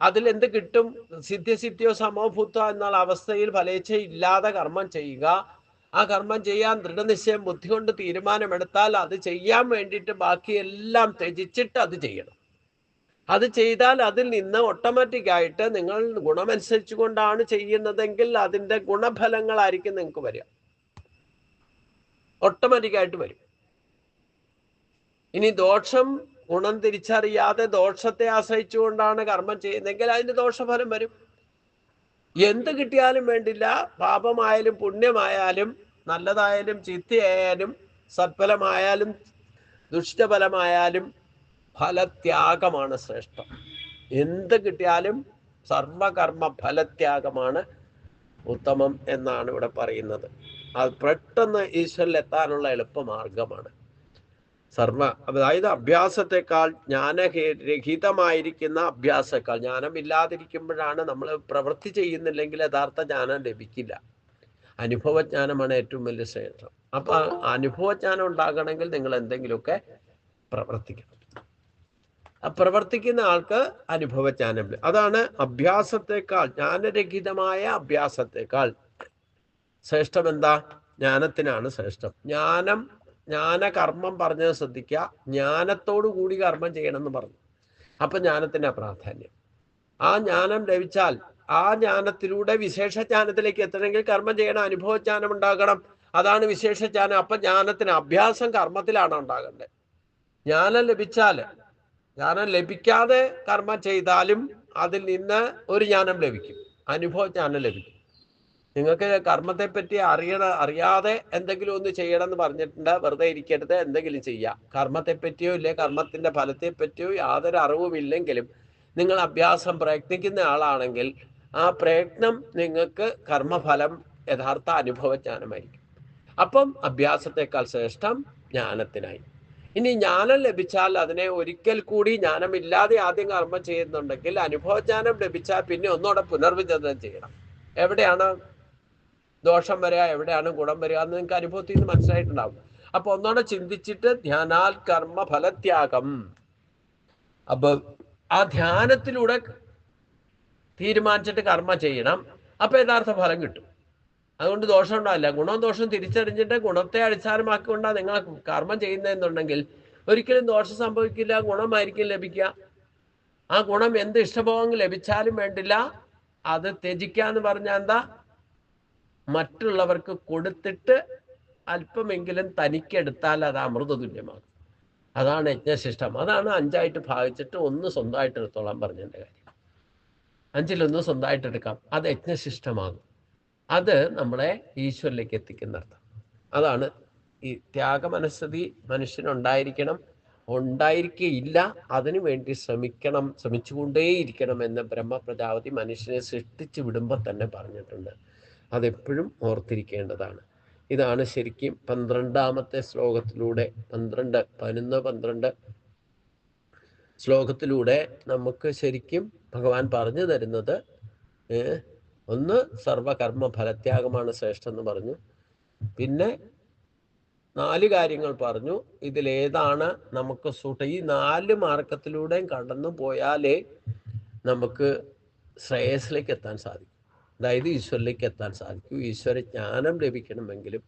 അതിലെന്ത് കിട്ടും? സിദ്ധ്യോ സമോഭൂത്വ എന്നുള്ള അവസ്ഥയിൽ ഫലേച്ഛ ഇല്ലാതെ കർമ്മം ചെയ്യുക. ആ കർമ്മം ചെയ്യാൻ ദൃഢനിശ്ചയം ബുദ്ധി കൊണ്ട് തീരുമാനമെടുത്താൽ അത് ചെയ്യാൻ വേണ്ടിയിട്ട് ബാക്കിയെല്ലാം ത്യജിച്ചിട്ട് അത് ചെയ്യണം. അത് ചെയ്താൽ അതിൽ നിന്ന് ഓട്ടോമാറ്റിക്കായിട്ട് നിങ്ങൾ ഗുണമനുസരിച്ചു കൊണ്ടാണ് ചെയ്യുന്നതെങ്കിൽ അതിൻ്റെ ഗുണഫലങ്ങളായിരിക്കും നിങ്ങൾക്ക് വരിക, ഓട്ടോമാറ്റിക്കായിട്ട് വരും. ഇനി ദോഷം ഗുണം തിരിച്ചറിയാതെ ദോഷത്തെ ആശ്രയിച്ചുകൊണ്ടാണ് കർമ്മം ചെയ്യുന്നതെങ്കിൽ അതിന് ദോഷഫലം വരും. എന്ത് കിട്ടിയാലും വേണ്ടില്ല, പാപമായാലും പുണ്യമായാലും നല്ലതായാലും ചീത്തയായാലും സത്ഫലമായാലും ദുഷ്ടഫലമായാലും ഫലത്യാഗമാണ് ശ്രേഷ്ഠം. എന്ത് കിട്ടിയാലും സർവകർമ്മ ഫലത്യാഗമാണ് ഉത്തമം എന്നാണ് ഇവിടെ പറയുന്നത്. അത് പെട്ടെന്ന് ഈശ്വരിൽ എത്താനുള്ള എളുപ്പമാർഗമാണ്. അതായത് അഭ്യാസത്തെക്കാൾ, ജ്ഞാനരഹിതമായിരിക്കുന്ന അഭ്യാസത്തേക്കാൾ, ജ്ഞാനമില്ലാതിരിക്കുമ്പോഴാണ് നമ്മൾ പ്രവൃത്തി ചെയ്യുന്നില്ലെങ്കിൽ യഥാർത്ഥ ജ്ഞാനം ലഭിക്കില്ല. അനുഭവജ്ഞാനമാണ് ഏറ്റവും വലിയ ശ്രേഷ്ഠം. അപ്പൊ അനുഭവജ്ഞാനം ഉണ്ടാകണമെങ്കിൽ നിങ്ങൾ എന്തെങ്കിലുമൊക്കെ പ്രവർത്തിക്കണം. പ്രവർത്തിക്കുന്ന ആൾക്ക് അനുഭവജ്ഞാനം. അതാണ് അഭ്യാസത്തെക്കാൾ, ജ്ഞാനരഹിതമായ അഭ്യാസത്തെക്കാൾ ശ്രേഷ്ഠം. എന്താ? ജ്ഞാനത്തിനാണ് ശ്രേഷ്ഠം. ജ്ഞാനകർമ്മം പറഞ്ഞത് ശ്രദ്ധിക്കുക. ജ്ഞാനത്തോടു കൂടി കർമ്മം ചെയ്യണമെന്ന് പറഞ്ഞു. അപ്പൊ ജ്ഞാനത്തിന്റെ പ്രാധാന്യം. ആ ജ്ഞാനം ലഭിച്ചാൽ ആ ജ്ഞാനത്തിലൂടെ വിശേഷ ജ്ഞാനത്തിലേക്ക് എത്തണമെങ്കിൽ കർമ്മം ചെയ്യണം, അനുഭവജ്ഞാനം ഉണ്ടാകണം. അതാണ് വിശേഷ ജ്ഞാനം. അപ്പൊ ജ്ഞാനത്തിന് അഭ്യാസം കർമ്മത്തിലാണ് ഉണ്ടാകേണ്ടത്. ജ്ഞാനം ലഭിക്കാതെ കർമ്മം ചെയ്താലും അതിൽ നിന്ന് ഒരു ജ്ഞാനം ലഭിക്കും, അനുഭവജ്ഞാനം ലഭിക്കും. നിങ്ങൾക്ക് കർമ്മത്തെപ്പറ്റി അറിയാതെ എന്തെങ്കിലും ഒന്ന് ചെയ്യണം എന്ന് പറഞ്ഞിട്ടുണ്ട്, വെറുതെ ഇരിക്കരുത്, എന്തെങ്കിലും ചെയ്യാം. കർമ്മത്തെപ്പറ്റിയോ ഇല്ലേ കർമ്മത്തിന്റെ ഫലത്തെപ്പറ്റിയോ യാതൊരു അറിവുമില്ലെങ്കിലും നിങ്ങൾ അഭ്യാസം പ്രയത്നിക്കുന്ന ആളാണെങ്കിൽ ആ പ്രയത്നം നിങ്ങൾക്ക് കർമ്മഫലം യഥാർത്ഥ അനുഭവജ്ഞാനമായിരിക്കും. അപ്പം അഭ്യാസത്തെക്കാൾ ശ്രേഷ്ഠം ജ്ഞാനത്തിനായി. ഇനി ജ്ഞാനം ലഭിച്ചാൽ അതിനെ ഒരിക്കൽ കൂടി, ജ്ഞാനമില്ലാതെ ആദ്യം കർമ്മം ചെയ്യുന്നുണ്ടെങ്കിൽ അനുഭവജ്ഞാനം ലഭിച്ചാൽ പിന്നെ ഒന്നുകൂടെ പുനർവിചിന്തനം ചെയ്യണം. എവിടെയാണ് ദോഷം വരിക, എവിടെയാണ് ഗുണം വരിക എന്ന് നിങ്ങൾക്ക് അനുഭവത്തിൽ നിന്ന് മനസ്സിലായിട്ടുണ്ടാവും. അപ്പൊ ഒന്നുകൂടെ ചിന്തിച്ചിട്ട് ധ്യാനാൽ കർമ്മ ഫലത്യാഗം. അപ്പൊ ആ ധ്യാനത്തിലൂടെ തീരുമാനിച്ചിട്ട് കർമ്മം ചെയ്യണം. അപ്പൊ യഥാർത്ഥ ഫലം കിട്ടും. അതുകൊണ്ട് ദോഷം ഉണ്ടാവില്ല. ഗുണവും ദോഷവും തിരിച്ചറിഞ്ഞിട്ട് ഗുണത്തെ അടിസ്ഥാനമാക്കിക്കൊണ്ടാണ് നിങ്ങൾ കർമ്മം ചെയ്യുന്നതെന്നുണ്ടെങ്കിൽ ഒരിക്കലും ദോഷം സംഭവിക്കില്ല, ഗുണമായിരിക്കും ലഭിക്കുക. ആ ഗുണം എന്ത് ഇഷ്ടഭോഗം ലഭിച്ചാലും വേണ്ടില്ല, അത് ത്യജിക്കാന്ന് പറഞ്ഞാൽ എന്താ? മറ്റുള്ളവർക്ക് കൊടുത്തിട്ട് അല്പമെങ്കിലും തനിക്കെടുത്താൽ അത് അമൃത തുല്യമാണ്. അതാണ് യജ്ഞശിഷ്ടം. അതാണ് 5 ഭാഗിച്ചിട്ട് 1 സ്വന്തമായിട്ട് എടുത്തോളാൻ പറഞ്ഞതിൻ്റെ കാര്യം. 5-1 സ്വന്തമായിട്ട് എടുക്കാം. അത് യജ്ഞശിഷ്ടമാകും. അത് നമ്മളെ ഈശ്വരിലേക്ക് എത്തിക്കുന്ന അർത്ഥം. അതാണ് ഈ ത്യാഗമനസ്ഥിതി മനുഷ്യനുണ്ടായിരിക്കണം. ഉണ്ടായിരിക്കയില്ല, അതിനു വേണ്ടി ശ്രമിച്ചുകൊണ്ടേയിരിക്കണം എന്ന് ബ്രഹ്മപ്രജാപതി മനുഷ്യനെ സൃഷ്ടിച്ചു വിടുമ്പോൾ തന്നെ പറഞ്ഞിട്ടുണ്ട്. അതെപ്പോഴും ഓർത്തിരിക്കേണ്ടതാണ്. ഇതാണ് ശരിക്കും 12ാമത്തെ ശ്ലോകത്തിലൂടെ 11-12 ശ്ലോകത്തിലൂടെ നമുക്ക് ശരിക്കും ഭഗവാൻ പറഞ്ഞു തരുന്നത്. ഒന്ന്, സർവകർമ്മ ഫലത്യാഗമാണ് ശ്രേഷ്ഠം എന്ന് പറഞ്ഞു. പിന്നെ 4 കാര്യങ്ങൾ പറഞ്ഞു. ഇതിലേതാണ് നമുക്ക് ഈ 4 മാർഗത്തിലൂടെയും കടന്നു പോയാലേ നമുക്ക് ശ്രേയസിലേക്ക് എത്താൻ സാധിക്കും. അതായത് ഈശ്വരിലേക്ക് എത്താൻ സാധിക്കും. ഈശ്വര ജ്ഞാനം ലഭിക്കണമെങ്കിലും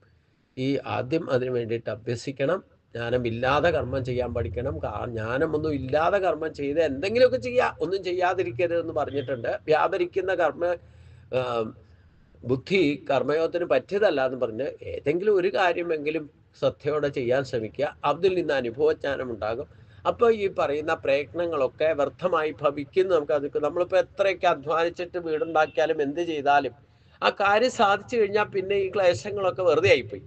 ആദ്യം അതിനു വേണ്ടിയിട്ട് അഭ്യസിക്കണം. ജ്ഞാനമില്ലാതെ കർമ്മം ചെയ്യാൻ പഠിക്കണം. ജ്ഞാനമൊന്നും ഇല്ലാതെ കർമ്മം ചെയ്ത് എന്തെങ്കിലുമൊക്കെ ചെയ്യുക, ഒന്നും ചെയ്യാതിരിക്കരുതെന്ന് പറഞ്ഞിട്ടുണ്ട്. വ്യാപരിക്കുന്ന ബുദ്ധി കർമ്മയോഗത്തിന് പറ്റിയതല്ല എന്ന് പറഞ്ഞ് ഏതെങ്കിലും ഒരു കാര്യമെങ്കിലും ശ്രദ്ധയോടെ ചെയ്യാൻ ശ്രമിക്കുക. അതിൽ നിന്ന് അനുഭവജ്ഞാനം ഉണ്ടാകും. അപ്പോൾ ഈ പറയുന്ന പ്രയത്നങ്ങളൊക്കെ വ്യർത്ഥമായി ഭവിക്കും. നമ്മളിപ്പോൾ എത്രയൊക്കെ അധ്വാനിച്ചിട്ട് വീടുണ്ടാക്കിയാലും എന്ത് ചെയ്താലും ആ കാര്യം സാധിച്ചു കഴിഞ്ഞാൽ പിന്നെ ഈ ക്ലേശങ്ങളൊക്കെ വെറുതെ ആയിപ്പോയി.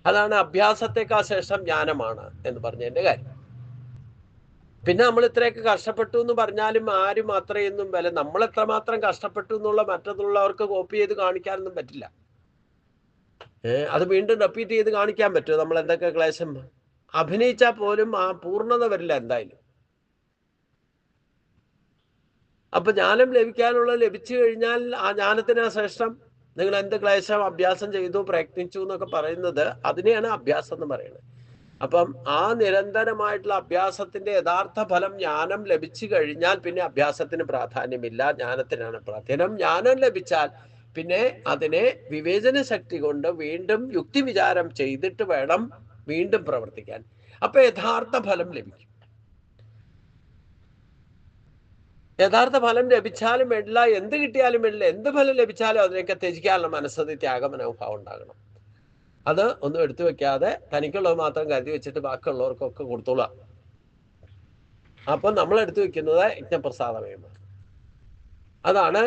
അതാണ് അഭ്യാസത്തെക്കാൾ ശേഷം ജ്ഞാനമാണ് എന്ന് പറഞ്ഞതിൻ്റെ കാര്യം. പിന്നെ നമ്മൾ ഇത്രയൊക്കെ കഷ്ടപ്പെട്ടു എന്ന് പറഞ്ഞാലും ആരും അത്രയൊന്നും നമ്മൾ എത്രമാത്രം കഷ്ടപ്പെട്ടു എന്നുള്ള മറ്റുള്ളവർക്ക് കോപ്പി ചെയ്ത് കാണിക്കാനൊന്നും പറ്റില്ല. അത് വീണ്ടും റിപ്പീറ്റ് ചെയ്ത് കാണിക്കാൻ പറ്റുമോ? നമ്മൾ എന്തൊക്കെ ക്ലേശം അഭിനയിച്ചാൽ പോലും ആ പൂർണ്ണത വരില്ല എന്തായാലും. അപ്പൊ ജ്ഞാനം ലഭിച്ചു കഴിഞ്ഞാൽ ആ ജ്ഞാനത്തിന് ശ്രേഷ്ഠം. നിങ്ങൾ എന്ത് ക്ലേശം അഭ്യാസം ചെയ്തു, പ്രയത്നിച്ചു എന്നൊക്കെ പറയുന്നത് അതിനെയാണ് അഭ്യാസം എന്ന് പറയുന്നത്. അപ്പം ആ നിരന്തരമായിട്ടുള്ള അഭ്യാസത്തിന്റെ യഥാർത്ഥ ഫലം ജ്ഞാനം ലഭിച്ചു കഴിഞ്ഞാൽ പിന്നെ അഭ്യാസത്തിന് പ്രാധാന്യമില്ല, ജ്ഞാനത്തിനാണ് പ്രാധാന്യം. ജ്ഞാനം ലഭിച്ചാൽ പിന്നെ അതിനെ വിവേചന ശക്തി കൊണ്ട് വീണ്ടും യുക്തിവിചാരം ചെയ്തിട്ട് വേണം വീണ്ടും പ്രവർത്തിക്കാൻ. അപ്പൊ യഥാർത്ഥ ഫലം ലഭിക്കും. യഥാർത്ഥ ഫലം ലഭിച്ചാലും വേണ്ടില്ല, എന്ത് കിട്ടിയാലും വേണ്ടില്ല, എന്ത് ഫലം ലഭിച്ചാലും അതിനൊക്കെ ത്യജിക്കാനുള്ള മനസ്സതി ത്യാഗമനോഭാവം ഉണ്ടാകണം. അത് ഒന്നും എടുത്തു വെക്കാതെ തനിക്കുള്ളത് മാത്രം കരുതി വെച്ചിട്ട് ബാക്കിയുള്ളവർക്കൊക്കെ കൊടുത്തോളാം. അപ്പൊ നമ്മൾ എടുത്തു വെക്കുന്നത് യജ്ഞപ്രസാദമയമാണ്. അതാണ്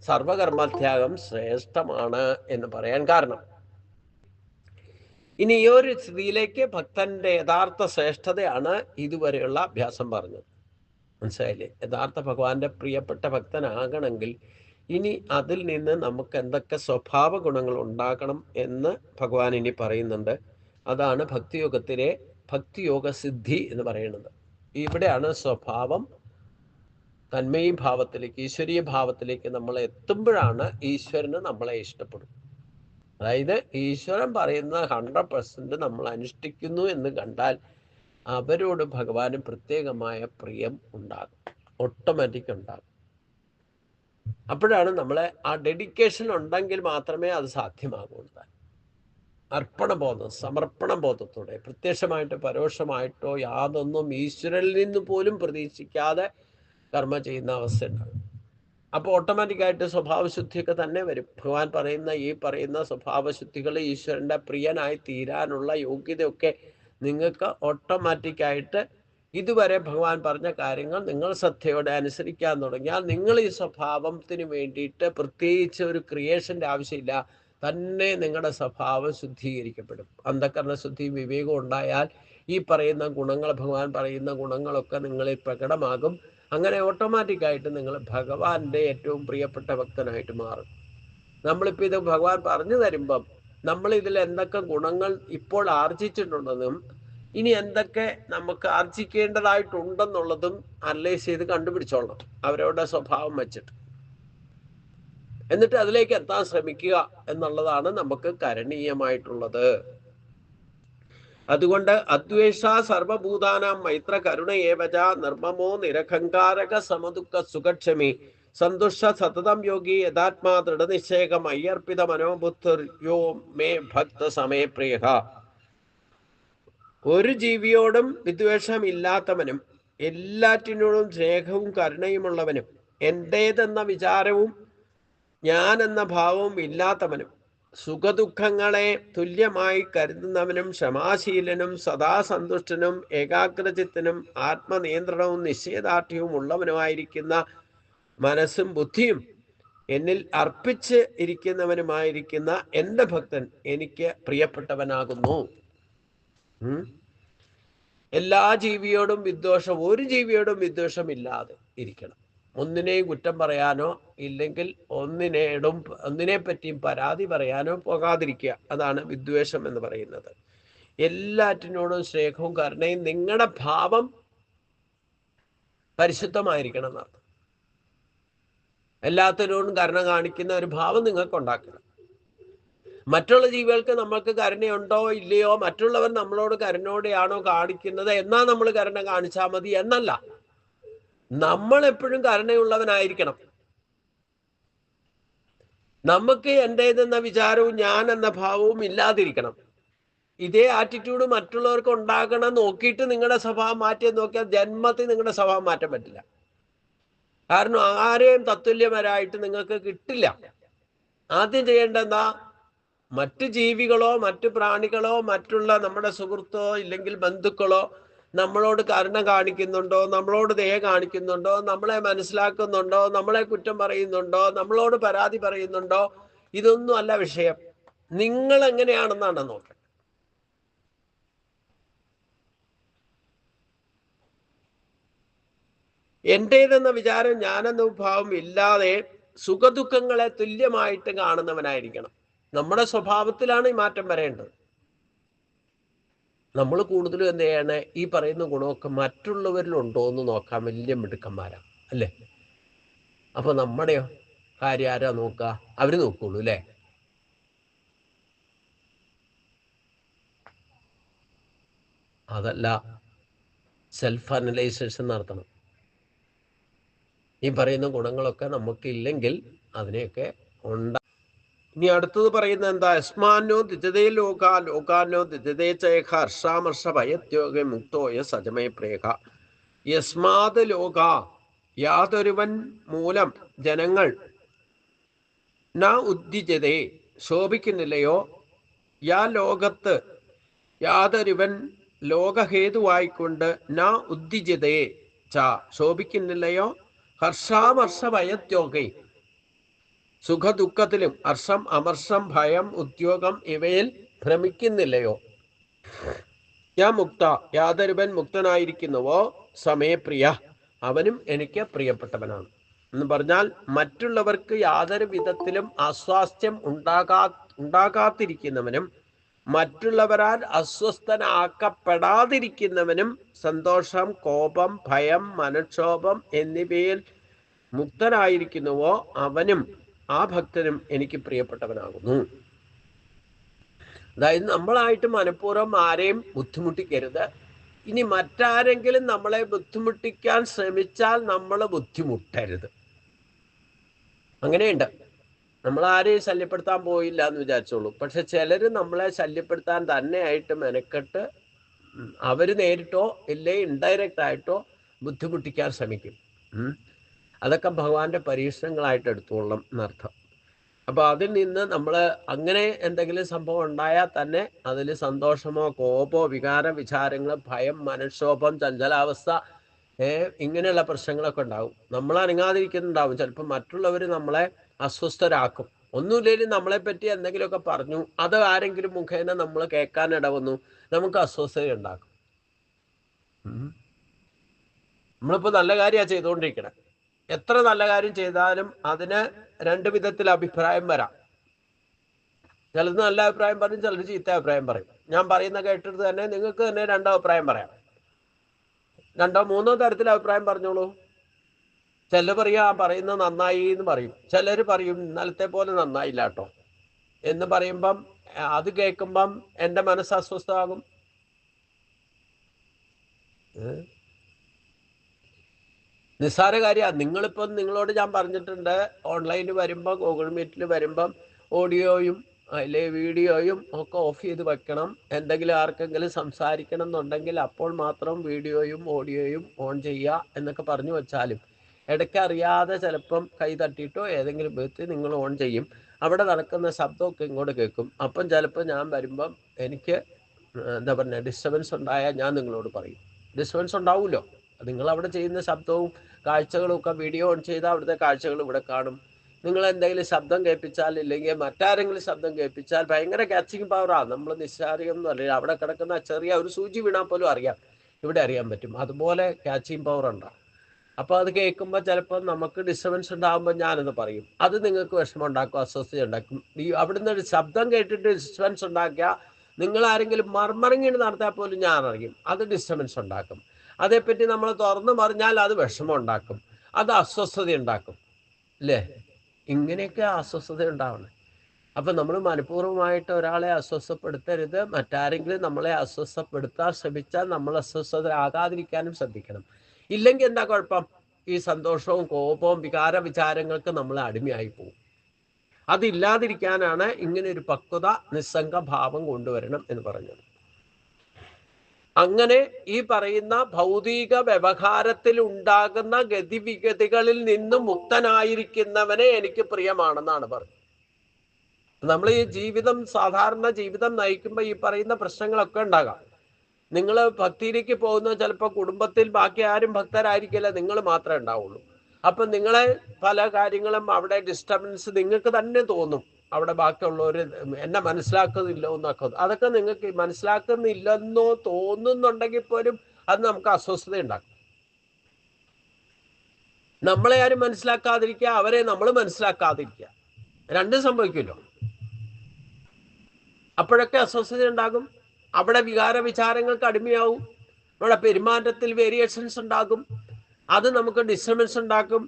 സർവകർമ്മത്യാഗം ശ്രേഷ്ഠമാണ് എന്ന് പറയാൻ കാരണം. ഇനി ഈ ഒരു സ്ഥിതിയിലേക്ക് ഭക്തന്റെ യഥാർത്ഥ ശ്രേഷ്ഠതയാണ് ഇതുവരെയുള്ള അഭ്യാസം പറഞ്ഞത്. മനസ്സിലായില്ലേ? യഥാർത്ഥ ഭഗവാന്റെ പ്രിയപ്പെട്ട ഭക്തനാകണമെങ്കിൽ ഇനി അതിൽ നിന്ന് നമുക്ക് എന്തൊക്കെ സ്വഭാവ ഗുണങ്ങൾ ഉണ്ടാക്കണം എന്ന് ഭഗവാൻ ഇനി പറയുന്നുണ്ട്. അതാണ് ഭക്തിയോഗത്തിലെ ഭക്തിയോഗ സിദ്ധി എന്ന് പറയുന്നത്. ഇവിടെയാണ് സ്വഭാവം തന്മയി ഭാവത്തിലേക്ക്, ഈശ്വരീയ ഭാവത്തിലേക്ക് നമ്മൾ എത്തുമ്പോഴാണ് ഈശ്വരന് നമ്മളെ ഇഷ്ടപ്പെടും. അതായത് ഈശ്വരൻ പറയുന്ന 100% നമ്മൾ അനുഷ്ഠിക്കുന്നു എന്ന് കണ്ടാൽ അവരോട് ഭഗവാന് പ്രത്യേകമായ പ്രിയം ഉണ്ടാകും, ഓട്ടോമാറ്റിക് ഉണ്ടാകും. അപ്പോഴാണ് നമ്മളെ ആ ഡെഡിക്കേഷൻ ഉണ്ടെങ്കിൽ മാത്രമേ അത് സാധ്യമാകുള്ളൂ. അർപ്പണബോധം, സമർപ്പണ ബോധത്തോടെ പ്രത്യക്ഷമായിട്ട് പരോക്ഷമായിട്ടോ യാതൊന്നും ഈശ്വരനിൽ നിന്ന് പോലും പ്രതീക്ഷിക്കാതെ കർമ്മ ചെയ്യുന്ന അവസ്ഥ ഉണ്ടാകും. അപ്പോൾ ഓട്ടോമാറ്റിക്കായിട്ട് സ്വഭാവശുദ്ധിയൊക്കെ തന്നെ വരും. ഭഗവാൻ പറയുന്ന സ്വഭാവശുദ്ധികൾ ഈശ്വരൻ്റെ പ്രിയനായി തീരാനുള്ള യോഗ്യതയൊക്കെ നിങ്ങൾക്ക് ഓട്ടോമാറ്റിക്കായിട്ട് ഇതുവരെ ഭഗവാൻ പറഞ്ഞ കാര്യങ്ങൾ നിങ്ങൾ ശ്രദ്ധയോടെ അനുസരിക്കാൻ തുടങ്ങിയാൽ നിങ്ങൾ ഈ സ്വഭാവത്തിന് വേണ്ടിയിട്ട് പ്രത്യേകിച്ച് ഒരു ക്രിയേഷൻ്റെ ആവശ്യമില്ല, തന്നെ നിങ്ങളുടെ സ്വഭാവം ശുദ്ധീകരിക്കപ്പെടും. അന്ധകരണ ശുദ്ധി, വിവേകം ഉണ്ടായാൽ ഈ പറയുന്ന ഗുണങ്ങൾ, ഭഗവാൻ പറയുന്ന ഗുണങ്ങളൊക്കെ നിങ്ങളിൽ പ്രകടമാകും. അങ്ങനെ ഓട്ടോമാറ്റിക്കായിട്ട് നിങ്ങൾ ഭഗവാന്റെ ഏറ്റവും പ്രിയപ്പെട്ട ഭക്തനായിട്ട് മാറും. നമ്മളിപ്പോൾ ഇത് ഭഗവാൻ പറഞ്ഞു തരുമ്പം നമ്മൾ ഇതിൽ എന്തൊക്കെ ഗുണങ്ങൾ ഇപ്പോൾ ആർജിച്ചിട്ടുണ്ടെന്നും ഇനി എന്തൊക്കെ നമുക്ക് ആർജിക്കേണ്ടതായിട്ടുണ്ടെന്നുള്ളതും അനലൈസ് ചെയ്ത് കണ്ടുപിടിച്ചോളണം അവരവരുടെ സ്വഭാവം വെച്ചിട്ട്. എന്നിട്ട് അതിലേക്ക് എത്താൻ ശ്രമിക്കുക എന്നുള്ളതാണ് നമുക്ക് കരണീയമായിട്ടുള്ളത്. അതുകൊണ്ട് അദ്വേഷ സർവഭൂതാനാം മൈത്ര കരുണ ഏവച നിർമ്മമോ നിരഹങ്കാരക സമദുഃഖ സുഖക്ഷമി സന്തുഷ്ട സതതം യോഗി യഥാത്മാ ദൃഢനിശ്ചയം അയ്യർപ്പിത മനോബുദ്ധിർയോ മേ ഭക്ത സമയപ്രിയ. ഒരു ജീവിയോടും വിദ്വേഷമില്ലാത്തവനും എല്ലാറ്റിനോടും സ്നേഹവും കരുണയുമുള്ളവനും എൻ്റേതെന്ന വിചാരവും ഞാൻ എന്ന ഭാവവും ഇല്ലാത്തവനും സുഖദുഃഖങ്ങളെ തുല്യമായി കരുതുന്നവനും ക്ഷമാശീലനും സദാസന്തുഷ്ടനും ഏകാഗ്രചിത്തനും ആത്മനിയന്ത്രണവും നിശ്ചയദാർഢ്യവും ഉള്ളവനുമായിരിക്കുന്ന മനസ്സും ബുദ്ധിയും എന്നിൽ അർപ്പിച്ച് ഇരിക്കുന്നവനുമായിരിക്കുന്ന എൻ്റെ ഭക്തൻ എനിക്ക് പ്രിയപ്പെട്ടവനാകുന്നു. എല്ലാ ജീവിയോടും വിദ്വേഷം, ഒരു ജീവിയോടും വിദ്വേഷമില്ലാതെ ഇരിക്കണം. ഒന്നിനെയും കുറ്റം പറയാനോ ഇല്ലെങ്കിൽ ഒന്നിനെ പറ്റിയും പരാതി പറയാനോ പോകാതിരിക്കുക. അതാണ് വിദ്വേഷം എന്ന് പറയുന്നത്. എല്ലാറ്റിനോടും സ്നേഹവും കരുണയും, നിങ്ങളുടെ ഭാവം പരിശുദ്ധമായിരിക്കണം എന്നർത്ഥം. എല്ലാത്തിനോടും കരുണ കാണിക്കുന്ന ഒരു ഭാവം നിങ്ങൾക്ക് ഉണ്ടാക്കണം. മറ്റുള്ള ജീവികൾക്ക് നമ്മൾക്ക് കരുണയുണ്ടോ ഇല്ലയോ, മറ്റുള്ളവർ നമ്മളോട് കരുണയോടെയാണോ കാണിക്കുന്നത് എന്നാ നമ്മൾ കരുണ കാണിച്ചാൽ മതി എന്നല്ല. നമ്മൾ എപ്പോഴും കരുണയുള്ളവനായിരിക്കണം. നമുക്ക് എൻ്റേതെന്ന വിചാരവും ഞാൻ എന്ന ഭാവവും ഇല്ലാതിരിക്കണം. ഇതേ ആറ്റിറ്റ്യൂഡ് മറ്റുള്ളവർക്ക് ഉണ്ടാകണം നോക്കിയിട്ട് നിങ്ങളുടെ സ്വഭാവം മാറ്റിയെന്ന് നോക്കിയാൽ ജന്മത്തിൽ നിങ്ങളുടെ സ്വഭാവം മാറ്റാൻ പറ്റില്ല. കാരണം ആരെയും തത്തുല്യപരായിട്ട് നിങ്ങൾക്ക് കിട്ടില്ല. ആദ്യം ചെയ്യേണ്ടതെന്താ, മറ്റ് ജീവികളോ മറ്റു പ്രാണികളോ മറ്റുള്ള നമ്മുടെ സുഹൃത്തോ ഇല്ലെങ്കിൽ ബന്ധുക്കളോ നമ്മളോട് കരുണ കാണിക്കുന്നുണ്ടോ, നമ്മളോട് ദയ കാണിക്കുന്നുണ്ടോ, നമ്മളെ മനസ്സിലാക്കുന്നുണ്ടോ, നമ്മളെ കുറ്റം പറയുന്നുണ്ടോ, നമ്മളോട് പരാതി പറയുന്നുണ്ടോ, ഇതൊന്നും അല്ല വിഷയം. നിങ്ങൾ എങ്ങനെയാണെന്നാണ് നോക്കുന്നത്. എൻ്റേതെന്ന വിചാരം ഞാനെന്ന ഭാവം ഇല്ലാതെ സുഖദുഃഖങ്ങളെ തുല്യമായിട്ട് കാണുന്നവനായിരിക്കണം. നമ്മുടെ സ്വഭാവത്തിലാണ് ഈ മാറ്റം വരേണ്ടത്. നമ്മൾ കൂടുതലും എന്ത് ചെയ്യണേ, ഈ പറയുന്ന ഗുണമൊക്കെ മറ്റുള്ളവരിലുണ്ടോ എന്ന് നോക്കാൻ വലിയ മിടുക്കന്മാരാണ് അല്ലേ. അപ്പൊ നമ്മുടെയോ കാര്യം ആരാ നോക്കുക? അവര് നോക്കുള്ളൂ അല്ലേ. അതല്ല, സെൽഫ് അനലൈസേഷൻ നടത്തണം. ഈ പറയുന്ന ഗുണങ്ങളൊക്കെ നമുക്കില്ലെങ്കിൽ അതിനെയൊക്കെ ഇനി അടുത്തത് പറയുന്നത് എന്താ? യസ്മാനോ ദിജതേ ലോകാനോ ദിജതേ ചേഖ ഹർഷാമർഷ ഭയത്യോഗ മുക്തോയ സജമേ പ്രേഖ. യസ്മാത് ലോക, യാതൊരുവൻ മൂലം ജനങ്ങൾ ന ഉദ്ദിജതേ ശോഭിക്കുന്നില്ലയോ, യാ ലോകത്ത് യാതൊരുവൻ ലോകഹേതുവായിക്കൊണ്ട് ന ഉദ്ദിജതേ ച ശോഭിക്കുന്നില്ലയോ, ഹർഷാമർഷ ഭയത്യോഗ സുഖദുഃഖത്തിലും ഹർഷം അമർഷം ഭയം ഉദ്യോഗം ഇവയിൽ ഭ്രമിക്കുന്നില്ലയോ? ഞാൻ മുക്ത, യാതൊരുവൻ മുക്തനായിരിക്കുന്നുവോ സമയപ്രിയ, അവനും എനിക്ക് പ്രിയപ്പെട്ടവനാണ്. എന്ന് പറഞ്ഞാൽ മറ്റുള്ളവർക്ക് യാതൊരു വിധത്തിലും അസ്വാസ്ഥ്യം ഉണ്ടാകാതിരിക്കുന്നവനും മറ്റുള്ളവരാൽ അസ്വസ്ഥനാക്കപ്പെടാതിരിക്കുന്നവനും സന്തോഷം, കോപം, ഭയം, മനക്ഷോഭം എന്നിവയിൽ മുക്തനായിരിക്കുന്നുവോ അവനും ആ ഭക്തനും എനിക്ക് പ്രിയപ്പെട്ടവനാകുന്നു. അതായത് നമ്മളായിട്ട് മനഃപൂർവ്വം ആരെയും ബുദ്ധിമുട്ടിക്കരുത്. ഇനി മറ്റാരെങ്കിലും നമ്മളെ ബുദ്ധിമുട്ടിക്കാൻ ശ്രമിച്ചാൽ നമ്മൾ ബുദ്ധിമുട്ടരുത്. അങ്ങനെയുണ്ട്. നമ്മൾ ആരെയും ശല്യപ്പെടുത്താൻ പോയില്ല എന്ന് വിചാരിച്ചോളൂ. പക്ഷെ ചിലര് നമ്മളെ ശല്യപ്പെടുത്താൻ തന്നെയായിട്ട് മെനക്കെട്ട് അവര് നേരിട്ടോ ഇല്ലേ ഇൻഡയറക്റ്റ് ആയിട്ടോ ബുദ്ധിമുട്ടിക്കാൻ ശ്രമിക്കും. അതൊക്കെ ഭഗവാന്റെ പരീക്ഷണങ്ങളായിട്ട് എടുത്തോളണം എന്നർത്ഥം. അപ്പൊ അതിൽ നിന്ന് നമ്മൾ അങ്ങനെ എന്തെങ്കിലും സംഭവം ഉണ്ടായാൽ തന്നെ അതിൽ സന്തോഷമോ കോപമോ വികാര വിചാരങ്ങൾ, ഭയം, മനക്ഷോഭം, ചഞ്ചലാവസ്ഥ, ഇങ്ങനെയുള്ള പ്രശ്നങ്ങളൊക്കെ ഉണ്ടാവും. നമ്മൾ അനങ്ങാതിരിക്കുന്നുണ്ടാവും. ചിലപ്പോൾ മറ്റുള്ളവർ നമ്മളെ അസ്വസ്ഥരാക്കും. ഒന്നുമില്ലെങ്കിലും നമ്മളെ പറ്റി എന്തെങ്കിലുമൊക്കെ പറഞ്ഞു, അത് ആരെങ്കിലും മുഖേന നമ്മൾ കേൾക്കാൻ ഇടവന്നു, നമുക്ക് അസ്വസ്ഥത ഉണ്ടാക്കും. നമ്മളിപ്പോൾ നല്ല കാര്യമാണ് ചെയ്തുകൊണ്ടിരിക്കണേ. എത്ര നല്ല കാര്യം ചെയ്താലും അതിന് രണ്ട് വിധത്തിൽ അഭിപ്രായം വരാം. ചിലത് നല്ല അഭിപ്രായം പറയും, ചിലർ ചീത്ത അഭിപ്രായം പറയും. ഞാൻ പറയുന്ന കേട്ടിട്ട് തന്നെ നിങ്ങൾക്ക് തന്നെ രണ്ടോ അഭിപ്രായം പറയാം. രണ്ടോ മൂന്നോ തരത്തിൽ അഭിപ്രായം പറഞ്ഞോളൂ. ചിലർ പറയാ പറയുന്നത് നന്നായി എന്ന് പറയും, ചിലർ പറയും ഇന്നലത്തെ പോലെ നന്നായില്ല കേട്ടോ എന്ന് പറയുമ്പം അത് കേൾക്കുമ്പം എൻ്റെ മനസ്സ് അസ്വസ്ഥമാകും. നിസ്സാര കാര്യമാണ്. നിങ്ങളിപ്പം നിങ്ങളോട് ഞാൻ പറഞ്ഞിട്ടുണ്ട്, ഓൺലൈനിൽ വരുമ്പം ഗൂഗിൾ മീറ്റിൽ വരുമ്പം ഓഡിയോയും അല്ലെ വീഡിയോയും ഒക്കെ ഓഫ് ചെയ്ത് വെക്കണം. എന്തെങ്കിലും ആർക്കെങ്കിലും സംസാരിക്കണം എന്നുണ്ടെങ്കിൽ അപ്പോൾ മാത്രം വീഡിയോയും ഓഡിയോയും ഓൺ ചെയ്യുക എന്നൊക്കെ പറഞ്ഞു വെച്ചാലും ഇടയ്ക്ക് അറിയാതെ ചിലപ്പം കൈ തട്ടിയിട്ടോ ഏതെങ്കിലും വിധത്തിൽ നിങ്ങൾ ഓൺ ചെയ്യും. അവിടെ നടക്കുന്ന ശബ്ദമൊക്കെ ഇങ്ങോട്ട് കേൾക്കും. അപ്പം ചിലപ്പോൾ ഞാൻ വരുമ്പം എനിക്ക് എന്താ പറയുക ഡിസ്റ്റർബൻസ് ഉണ്ടായാൽ ഞാൻ നിങ്ങളോട് പറയും. ഡിസ്റ്റർബൻസ് ഉണ്ടാവുമല്ലോ, നിങ്ങൾ അവിടെ ചെയ്യുന്ന ശബ്ദവും കാഴ്ചകളും ഒക്കെ വീഡിയോ ഓൺ ചെയ്താൽ അവിടുത്തെ കാഴ്ചകൾ ഇവിടെ കാണും. നിങ്ങൾ എന്തെങ്കിലും ശബ്ദം കേൾപ്പിച്ചാൽ ഇല്ലെങ്കിൽ മറ്റാരെങ്കിലും ശബ്ദം കേൾപ്പിച്ചാൽ ഭയങ്കര ക്യാച്ചിങ് പവറാണ്. നമ്മൾ നിസ്സാരികം എന്ന് പറയില്ല, അവിടെ കിടക്കുന്ന ചെറിയ ഒരു സൂചി വീണാൽ പോലും അറിയാം, ഇവിടെ അറിയാൻ പറ്റും. അതുപോലെ ക്യാച്ചിങ് പവർ ഉണ്ടാകും. അപ്പോൾ അത് കേൾക്കുമ്പോൾ ചിലപ്പോൾ നമുക്ക് ഡിസ്റ്റർബൻസ് ഉണ്ടാകുമ്പോൾ ഞാനെന്ന് പറയും, അത് നിങ്ങൾക്ക് വിഷമം ഉണ്ടാക്കും, അസ്വസ്ഥത ഉണ്ടാക്കും. ഈ അവിടുന്ന് ഒരു ശബ്ദം കേട്ടിട്ട് ഡിസ്റ്റർബൻസ് ഉണ്ടാക്കിയാൽ നിങ്ങൾ ആരെങ്കിലും മർമറിങ്ങിന് നടത്തിയാൽ പോലും ഞാൻ അറിയും, അത് ഡിസ്റ്റർബൻസ് ഉണ്ടാക്കും. അതേപ്പറ്റി നമ്മൾ തുറന്നു പറഞ്ഞാൽ അത് വിഷമം ഉണ്ടാക്കും, അത് അസ്വസ്ഥത ഉണ്ടാക്കും. അല്ലേ? ഇങ്ങനെയൊക്കെ അസ്വസ്ഥത ഉണ്ടാവണം. അപ്പം നമ്മൾ മനഃപൂർവ്വമായിട്ട് ഒരാളെ അസ്വസ്ഥപ്പെടുത്തരുത്. മറ്റാരെങ്കിലും നമ്മളെ അസ്വസ്ഥപ്പെടുത്താൻ ശ്രമിച്ചാൽ നമ്മൾ അസ്വസ്ഥരാകാതിരിക്കാനും ശ്രദ്ധിക്കണം. ഇല്ലെങ്കിൽ എന്താ കുഴപ്പം? ഈ സന്തോഷവും കോപവും വികാര വിചാരങ്ങൾക്ക് നമ്മൾ അടിമയായി പോകും. അതില്ലാതിരിക്കാനാണ് ഇങ്ങനെ ഒരു പക്വത, നിസ്സംഗ ഭാവം കൊണ്ടുവരണം എന്ന് പറഞ്ഞത്. അങ്ങനെ ഈ പറയുന്ന ഭൗതിക വ്യവഹാരത്തിൽ ഉണ്ടാകുന്ന ഗതിവിഗതികളിൽ നിന്നും മുക്തനായിരിക്കുന്നവനെ എനിക്ക് പ്രിയമാണെന്നാണ് പറഞ്ഞത്. നമ്മൾ ഈ ജീവിതം സാധാരണ ജീവിതം നയിക്കുമ്പോൾ ഈ പറയുന്ന പ്രശ്നങ്ങളൊക്കെ ഉണ്ടാകാം. നിങ്ങൾ ഭക്തിയിലേക്ക് പോകുന്ന ചിലപ്പോൾ കുടുംബത്തിൽ ബാക്കി ആരും ഭക്തരായിരിക്കില്ല, നിങ്ങൾ മാത്രമേ ഉണ്ടാവുള്ളൂ. അപ്പം നിങ്ങളെ പല കാര്യങ്ങളും അവിടെ ഡിസ്റ്റർബൻസ് നിങ്ങൾക്ക് തന്നെ തോന്നും. അവിടെ ബാക്കിയുള്ളവർ എന്നെ മനസ്സിലാക്കുന്നില്ലോ എന്നൊക്കെ, അതൊക്കെ നിങ്ങൾക്ക് മനസ്സിലാക്കുന്നില്ലെന്നോ തോന്നുന്നുണ്ടെങ്കിൽ പോലും അത് നമുക്ക് അസ്വസ്ഥത ഉണ്ടാക്കും. നമ്മളെ ആരും മനസ്സിലാക്കാതിരിക്കുക, അവരെ നമ്മൾ മനസ്സിലാക്കാതിരിക്കുക, രണ്ടും സംഭവിക്കുമല്ലോ. അപ്പോഴൊക്കെ അസ്വസ്ഥത ഉണ്ടാകും. അവിടെ വികാര വിചാരങ്ങൾക്ക് അടിമയാവും. അവിടെ പെരുമാറ്റത്തിൽ വേരിയേഷൻസ് ഉണ്ടാകും. അത് നമുക്ക് ഡിസ്റ്റർബൻസ് ഉണ്ടാക്കും.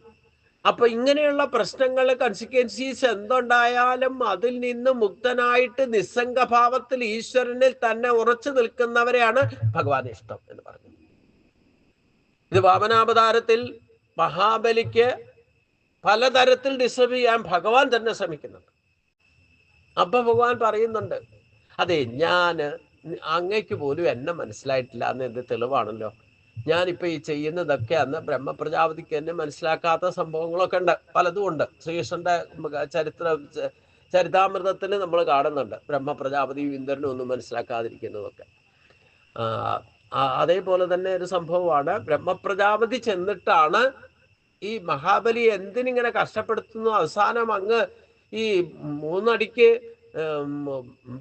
അപ്പൊ ഇങ്ങനെയുള്ള പ്രശ്നങ്ങൾ കൺസിക്വൻസീസ് എന്തുണ്ടായാലും അതിൽ നിന്ന് മുക്തനായിട്ട് നിസ്സംഗഭാവത്തിൽ ഈശ്വരനിൽ തന്നെ ഉറച്ചു നിൽക്കുന്നവരെയാണ് ഭഗവാൻ ഇഷ്ടം എന്ന് പറഞ്ഞു. ഇത് വാമനാവതാരത്തിൽ മഹാബലിക്ക് പലതരത്തിൽ ഡിസ്റ്റർബ് ചെയ്യാൻ ഭഗവാൻ തന്നെ ശ്രമിക്കുന്നുണ്ട്. അപ്പൊ ഭഗവാൻ പറയുന്നുണ്ട്, അതെ ഞാൻ അങ്ങയ്ക്ക് പോലും എന്നെ മനസ്സിലായിട്ടില്ല എന്ന് എന്ത് തെളിവാണല്ലോ. ഞാനിപ്പോ ഈ ചെയ്യുന്നതൊക്കെ അന്ന് ബ്രഹ്മപ്രജാപതിക്ക് എന്നെ മനസ്സിലാക്കാത്ത സംഭവങ്ങളൊക്കെ ഉണ്ട്, പലതും ഉണ്ട്. ശ്രീകൃഷ്ണന്റെ ചരിതാമൃതത്തിൽ നമ്മൾ കാണുന്നുണ്ട് ബ്രഹ്മപ്രജാപതിയും ഇന്ദ്രനും ഒന്നും മനസ്സിലാക്കാതിരിക്കുന്നതൊക്കെ. അതേപോലെ തന്നെ ഒരു സംഭവമാണ്, ബ്രഹ്മപ്രജാപതി ചെന്നിട്ടാണ് ഈ മഹാബലി എന്തിനിങ്ങനെ കഷ്ടപ്പെടുത്തുന്നു, അവസാനം അങ്ങ് ഈ 3 അടിക്ക്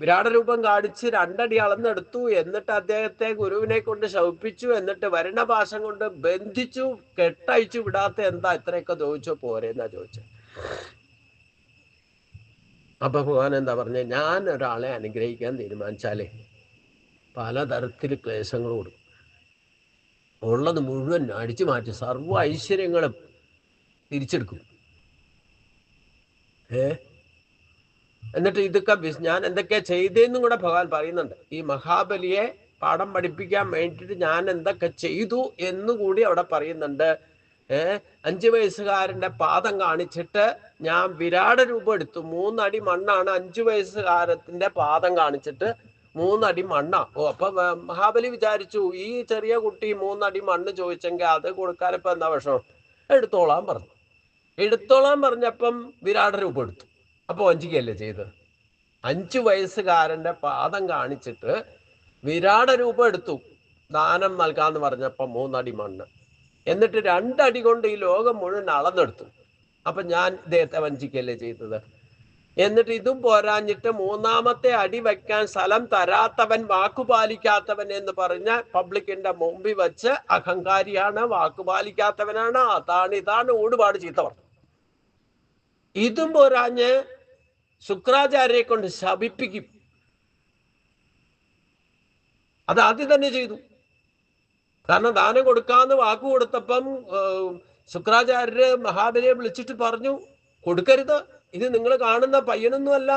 വിരാട രൂപം കാണിച്ച് 2 അടി അളന്നെടുത്തു. എന്നിട്ട് അദ്ദേഹത്തെ ഗുരുവിനെ കൊണ്ട് ശവിപ്പിച്ചു. എന്നിട്ട് വരുണപാശം കൊണ്ട് ബന്ധിച്ചു, കെട്ടഴിച്ചു വിടാത്ത എന്താ ഇത്രയൊക്കെ ചോദിച്ചോ പോരെന്നാ ചോദിച്ചത്. അപ്പൊ ഭഗവാൻ എന്താ പറഞ്ഞ, ഞാൻ ഒരാളെ അനുഗ്രഹിക്കാൻ തീരുമാനിച്ചാലേ പലതരത്തിൽ ക്ലേശങ്ങൾ കൊടുക്കും. ഉള്ളത് മുഴുവൻ അടിച്ചു മാറ്റി സർവ്വ ഐശ്വര്യങ്ങളും തിരിച്ചെടുക്കും. എന്നിട്ട് ഇതൊക്കെ ഞാൻ എന്തൊക്കെയാ ചെയ്തതെന്നും കൂടെ ഭഗവാൻ പറയുന്നുണ്ട്. ഈ മഹാബലിയെ പാഠം പഠിപ്പിക്കാൻ വേണ്ടിയിട്ട് ഞാൻ എന്തൊക്കെ ചെയ്തു എന്നുകൂടി അവിടെ പറയുന്നുണ്ട്. 5 വയസ്സുകാരന്റെ പാദം കാണിച്ചിട്ട് ഞാൻ വിരാട രൂപം എടുത്തു. 3 അടി മണ്ണാണ്. 5 വയസ്സുകാരത്തിന്റെ പാദം കാണിച്ചിട്ട് 3 അടി മണ്ണാ. അപ്പൊ മഹാബലി വിചാരിച്ചു, ഈ ചെറിയ കുട്ടി 3 അടി മണ്ണ് ചോദിച്ചെങ്കിൽ അത് കൊടുക്കാനിപ്പോ എന്താ വിഷമം, എടുത്തോളാൻ പറഞ്ഞു. എടുത്തോളാൻ പറഞ്ഞപ്പം വിരാട രൂപം എടുത്തു. അപ്പൊ വഞ്ചിക്കല്ലേ ചെയ്തത്. 5 വയസ്സുകാരന്റെ പാദം കാണിച്ചിട്ട് വിരാട രൂപം എടുത്തു, ദാനം നൽകാന്ന് പറഞ്ഞപ്പോ 3 അടി മണ്ണ്. എന്നിട്ട് 2 അടി കൊണ്ട് ഈ ലോകം മുഴുവൻ അളന്നെടുത്തു. അപ്പൊ ഞാൻ ഇദ്ദേഹത്തെ വഞ്ചിക്കല്ലേ ചെയ്തത്. എന്നിട്ട് ഇതും പോരാഞ്ഞിട്ട് 3ാമത്തെ അടി വയ്ക്കാൻ സ്ഥലം തരാത്തവൻ, വാക്കുപാലിക്കാത്തവൻ എന്ന് പറഞ്ഞ പബ്ലിക്കിന്റെ മുമ്പിൽ വെച്ച് അഹങ്കാരിയാണ്, വാക്കുപാലിക്കാത്തവനാണ്, ഇതാണ് ഒരുപാട് ചീത്ത പറഞ്ഞു. ഇതും പോരാഞ്ഞ് ശുക്രാചാര്യരെ കൊണ്ട് ശപിപ്പിക്കും. അത് ആദ്യം തന്നെ ചെയ്തു. കാരണം ദാനം കൊടുക്കാന്ന് വാക്കു കൊടുത്തപ്പം ശുക്രാചാര്യര് മഹാബലിയെ വിളിച്ചിട്ട് പറഞ്ഞു, കൊടുക്കരുത്, ഇത് നിങ്ങൾ കാണുന്ന പയ്യനൊന്നുമല്ല,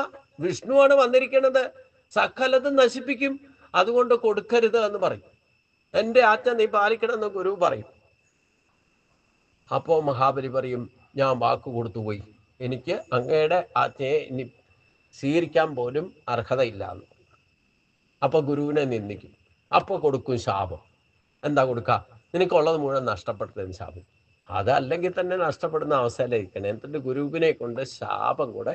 വിഷ്ണുവാണ് വന്നിരിക്കുന്നത്, സകലതും നശിപ്പിക്കും, അതുകൊണ്ട് കൊടുക്കരുത് എന്ന് പറയും. എൻ്റെ ആജ്ഞ നീ പാലിക്കണമെന്ന് ഗുരു പറയും. അപ്പോ മഹാബലി പറയും, ഞാൻ വാക്ക് കൊടുത്തുപോയി, എനിക്ക് അങ്ങയുടെ ആജ്ഞയെ ഇനി സ്വീകരിക്കാൻ പോലും അർഹതയില്ല എന്ന്. അപ്പൊ ഗുരുവിനെ നിന്ദിക്കും. അപ്പൊ കൊടുക്കും ശാപം. എന്താ കൊടുക്ക, നിനക്കുള്ളത് മുഴുവൻ നഷ്ടപ്പെട്ടതിന് ശാപം. അതല്ലെങ്കിൽ തന്നെ നഷ്ടപ്പെടുന്ന അവസ്ഥയിലിരിക്കണം. എന്നിട്ട് ഗുരുവിനെ കൊണ്ട് ശാപം കൂടെ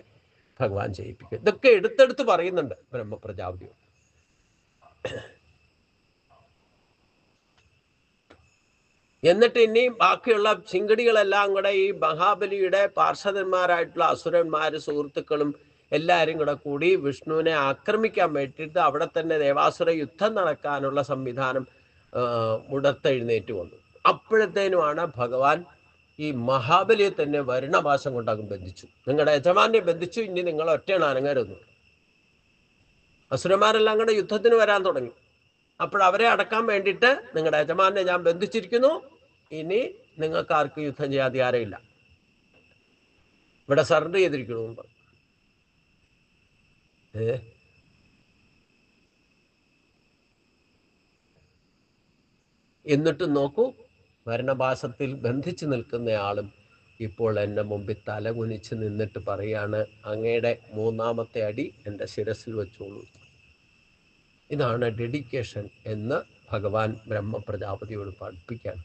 ഭഗവാൻ ചെയ്യിപ്പിക്കും. ഇതൊക്കെ എടുത്തെടുത്ത് പറയുന്നുണ്ട് ബ്രഹ്മപ്രജാപതിയോട്. എന്നിട്ട് ഇനി ബാക്കിയുള്ള ചിങ്കടികളെല്ലാം കൂടെ ഈ മഹാബലിയുടെ പാർഷദന്മാരായിട്ടുള്ള അസുരന്മാര്, സുഹൃത്തുക്കളും എല്ലാവരും കൂടി വിഷ്ണുവിനെ ആക്രമിക്കാൻ വേണ്ടിയിട്ട് അവിടെ തന്നെ ദേവാസുര യുദ്ധം നടക്കാനുള്ള സംവിധാനം ഉടത്തെഴുന്നേറ്റ് വന്നു. അപ്പോഴത്തേനുമാണ് ഭഗവാൻ ഈ മഹാബലിയെ തന്നെ വരുണപാശം കൊണ്ടങ്ങ് ബന്ധിച്ചു. നിങ്ങളുടെ യജമാനെ ബന്ധിച്ചു, ഇനി നിങ്ങൾ ഒറ്റയാണ് അനങ്ങരുന്നു. അസുരന്മാരെല്ലാം കൂടെ യുദ്ധത്തിന് വരാൻ തുടങ്ങി. അപ്പോഴവരെ അടക്കാൻ വേണ്ടിയിട്ട് നിങ്ങളുടെ യജമാനെ ഞാൻ ബന്ധിച്ചിരിക്കുന്നു, ഇനി നിങ്ങൾക്ക് ആർക്കും യുദ്ധം ചെയ്യാൻ അധികാരമില്ല, ഇവിടെ സറണ്ടർ ചെയ്തിരിക്കണമെന്ന് പറഞ്ഞു. എന്നിട്ട് നോക്കൂ, വരുണപാശത്തിൽ ബന്ധിച്ചു നിൽക്കുന്നയാളും ഇപ്പോൾ എൻ്റെ മുമ്പിൽ തലകുനിച്ച് നിന്നിട്ട് പറയാണ്, അങ്ങയുടെ 3ാമത്തെ അടി എൻ്റെ ശിരസിൽ വെച്ചോളൂ. ഇതാണ് ഡെഡിക്കേഷൻ എന്ന് ഭഗവാൻ ബ്രഹ്മപ്രജാപതിയോട് പഠിപ്പിക്കാൻ.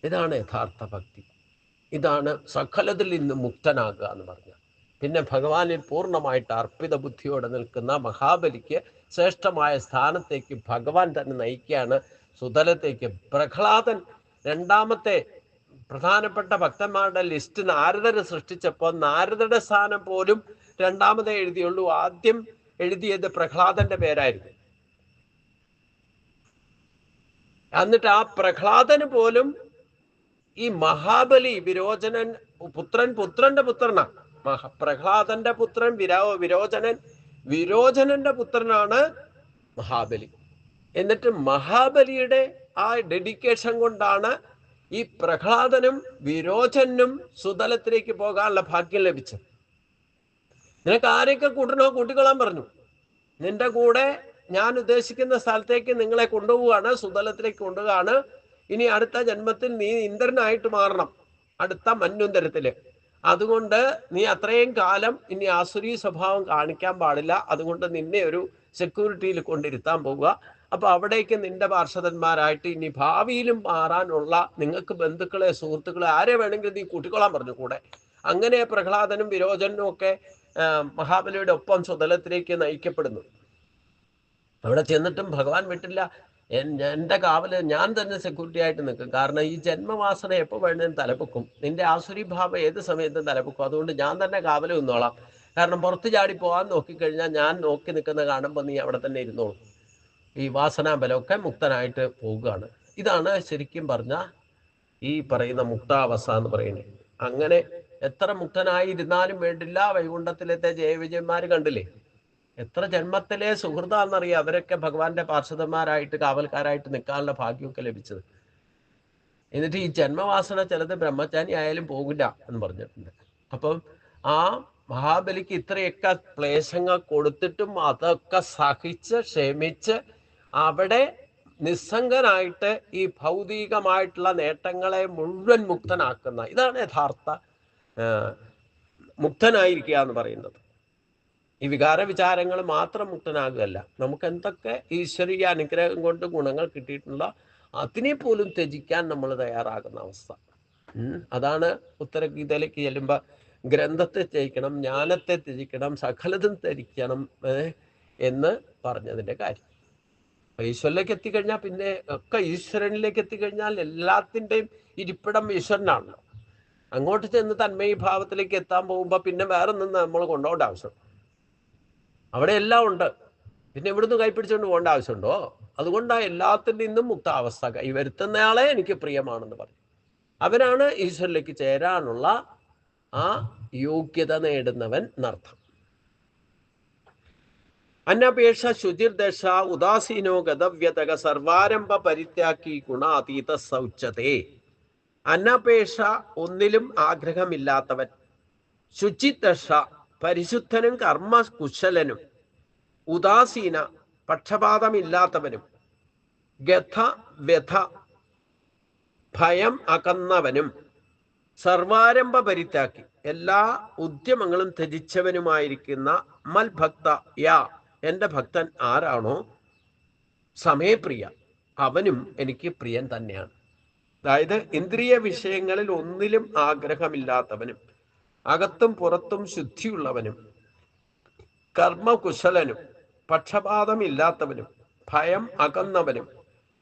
ഇതാണ് യഥാർത്ഥ ഭക്തി. ഇതാണ് സകലത്തിൽ നിന്ന് മുക്തനാകുക എന്ന് പറഞ്ഞാൽ. പിന്നെ ഭഗവാനിൽ പൂർണ്ണമായിട്ട് അർപ്പിത ബുദ്ധിയോടെ നിൽക്കുന്ന മഹാബലിക്ക് ശ്രേഷ്ഠമായ സ്ഥാനത്തേക്ക് ഭഗവാൻ തന്നെ നയിക്കുകയാണ്, സുതലത്തേക്ക്. പ്രഹ്ലാദൻ 2ാമത്തെ പ്രധാനപ്പെട്ട ഭക്തന്മാരുടെ ലിസ്റ്റ് നാരദര് സൃഷ്ടിച്ചപ്പോൾ നാരദരുടെ സ്ഥാനം പോലും 2ാമതേ എഴുതിയുള്ളൂ. ആദ്യം എഴുതിയത് പ്രഹ്ലാദന്റെ പേരായിരുന്നു. എന്നിട്ട് ആ പ്രഹ്ലാദന് പോലും ഈ മഹാബലി വിരോചനൻ പുത്രന്റെ പുത്രനാണ്. പ്രഹ്ലാദന്റെ പുത്രൻ വിരോചനന്റെ പുത്രനാണ് മഹാബലി. എന്നിട്ട് മഹാബലിയുടെ ആ ഡെഡിക്കേഷൻ കൊണ്ടാണ് ഈ പ്രഹ്ലാദനും വിരോചനും സുതലത്തിലേക്ക് പോകാനുള്ള ഭാഗ്യം ലഭിച്ചത്. നിനക്ക് ആരെയൊക്കെ കൂട്ടണോ കൂട്ടിക്കൊള്ളാൻ പറഞ്ഞു. നിന്റെ കൂടെ ഞാൻ ഉദ്ദേശിക്കുന്ന സ്ഥലത്തേക്ക് നിങ്ങളെ കൊണ്ടുപോവുകയാണ്, സുതലത്തിലേക്ക് കൊണ്ടുപോവുകയാണ്. ഇനി അടുത്ത ജന്മത്തിൽ നീ ഇന്ദ്രനായിട്ട് മാറണം, അടുത്ത മന്വന്തരത്തില്. അതുകൊണ്ട് നീ അത്രയും കാലം ഇനി ആസുരീ സ്വഭാവം കാണിക്കാൻ പാടില്ല. അതുകൊണ്ട് നിന്നെ ഒരു സെക്യൂരിറ്റിയിൽ കൊണ്ടിരുത്താൻ പോവുക. അപ്പൊ അവിടേക്ക് നിന്റെ പാർഷദന്മാരായിട്ട് ഇനി ഭാവിയിലും മാറാനുള്ള നിങ്ങൾക്ക് ബന്ധുക്കളെ, സുഹൃത്തുക്കളെ, ആരെ വേണമെങ്കിലും നീ കൂട്ടിക്കൊള്ളാൻ പറഞ്ഞു കൂടെ. അങ്ങനെ പ്രഹ്ലാദനും വിരോചനും ഒക്കെ മഹാബലിയുടെ ഒപ്പം സുതലത്തിലേക്ക് നയിക്കപ്പെടുന്നു. അവിടെ ചെന്നിട്ടും ഭഗവാൻ വിട്ടില്ല. എൻ്റെ കാവല് ഞാൻ തന്നെ സെക്യൂരിറ്റി ആയിട്ട് നിൽക്കും. കാരണം ഈ ജന്മവാസന എപ്പോൾ വേണേലും തലപ്പൊക്കും. നിന്റെ ആസുരി ഭാവം ഏത് സമയത്തും തലപ്പൊക്കും. അതുകൊണ്ട് ഞാൻ തന്നെ കാവല് നിന്നോളാം. കാരണം പുറത്ത് ചാടി പോകാൻ നോക്കിക്കഴിഞ്ഞാൽ ഞാൻ നോക്കി നിൽക്കുന്ന കാണുമ്പോൾ നീ അവിടെ തന്നെ ഇരുന്നോളും. ഈ വാസനാബലമൊക്കെ മുക്തനായിട്ട് പോവുകയാണ്. ഇതാണ് ശരിക്കും പറഞ്ഞ ഈ പറയുന്ന മുക്താവസ്ഥ എന്ന് പറയുന്നത്. അങ്ങനെ എത്ര മുക്തനായി ഇരുന്നാലും വേണ്ടില്ല, വൈകുണ്ഠത്തിലത്തെ ജയവിജയന്മാർ കണ്ടില്ലേ, എത്ര ജന്മത്തിലെ സുഹൃതാന്നറിയാം അവരൊക്കെ ഭഗവാന്റെ പാർഷദന്മാരായിട്ട് കാവൽക്കാരായിട്ട് നിൽക്കാനുള്ള ഭാഗ്യമൊക്കെ ലഭിച്ചത്. എന്നിട്ട് ഈ ജന്മവാസന ചിലത് ബ്രഹ്മചാരി ആയാലും പോകില്ല എന്ന് പറഞ്ഞിട്ടുണ്ട്. അപ്പം ആ മഹാബലിക്ക് ഇത്രയൊക്കെ ക്ലേശങ്ങൾ കൊടുത്തിട്ടും അതൊക്കെ സഹിച്ച് ക്ഷമിച്ച് അവിടെ നിസ്സംഗനായിട്ട് ഈ ഭൗതികമായിട്ടുള്ള നേട്ടങ്ങളെ മുഴുവൻ മുക്തനാക്കുന്ന, ഇതാണ് യഥാർത്ഥ മുക്തനായിരിക്കുക എന്ന് പറയുന്നത്. ഈ വികാര വിചാരങ്ങൾ മാത്രം മുക്തനാകുകയല്ല, നമുക്ക് എന്തൊക്കെ ഈശ്വരീയ അനുഗ്രഹം കൊണ്ട് ഗുണങ്ങൾ കിട്ടിയിട്ടുള്ള അതിനെ പോലും ത്യജിക്കാൻ നമ്മൾ തയ്യാറാകുന്ന അവസ്ഥ. അതാണ് ഉത്തരഗീതയിലേക്ക് ചെല്ലുമ്പോൾ ഗ്രന്ഥത്തെ ത്യജിക്കണം, ജ്ഞാനത്തെ ത്യജിക്കണം, സകലതും ത്യജിക്കണം എന്ന് പറഞ്ഞതിൻ്റെ കാര്യം. ഈശ്വരനിലേക്ക് എത്തിക്കഴിഞ്ഞാൽ പിന്നെ ഒക്കെ ഈശ്വരനിലേക്ക് എത്തിക്കഴിഞ്ഞാൽ എല്ലാത്തിൻ്റെയും ഇരിപ്പിടം ഈശ്വരനാണല്ലോ. അങ്ങോട്ട് ചെന്ന് തന്മയി ഭാവത്തിലേക്ക് എത്താൻ പോകുമ്പോൾ പിന്നെ വേറെ നിന്ന് നമ്മൾ കൊണ്ടുപോകേണ്ട ആവശ്യം, അവിടെ എല്ലാം ഉണ്ട്. പിന്നെ ഇവിടുന്ന് കൈപ്പിടിച്ചുകൊണ്ട് പോകേണ്ട ആവശ്യമുണ്ടോ? അതുകൊണ്ടാണ് എല്ലാത്തിൽ നിന്നും മുക്താവസ്ഥ കൈവരുത്തുന്നയാളെ എനിക്ക് പ്രിയമാണെന്ന് പറഞ്ഞു. അവനാണ് ഈശ്വരനിലേക്ക് ചേരാനുള്ള ആ യോഗ്യത നേടുന്നവൻ എന്നർത്ഥം. അന്നപേക്ഷ ശുചിർദശ ഉദാസീനോ ഗതവ്യതക സർവാരംഭ പരിത്യാഗി ഗുണാതീത സൗച്യതേ. അന്നപേക്ഷ ഒന്നിലും ആഗ്രഹമില്ലാത്തവൻ, ശുചിദശ പരിശുദ്ധനും കർമ്മകുശലനും, ഉദാസീന പക്ഷപാതമില്ലാത്തവനും, ഗത വ്യഥ ഭയം അകന്നവനും, സർവാരംഭ പരിത്യാഗി എല്ലാ ഉദ്യമങ്ങളും ത്യജിച്ചവനുമായിരിക്കുന്ന മൽഭക്ത യാ എൻ്റെ ഭക്തൻ ആരാണോ, സമയപ്രിയ അവനും എനിക്ക് പ്രിയൻ തന്നെയാണ്. അതായത് ഇന്ദ്രിയ വിഷയങ്ങളിൽ ഒന്നിലും ആഗ്രഹമില്ലാത്തവനും, അകത്തും പുറത്തും ശുദ്ധിയുള്ളവനും, കർമ്മകുശലനും, പക്ഷപാതമില്ലാത്തവനും, ഭയം അകന്നവനും,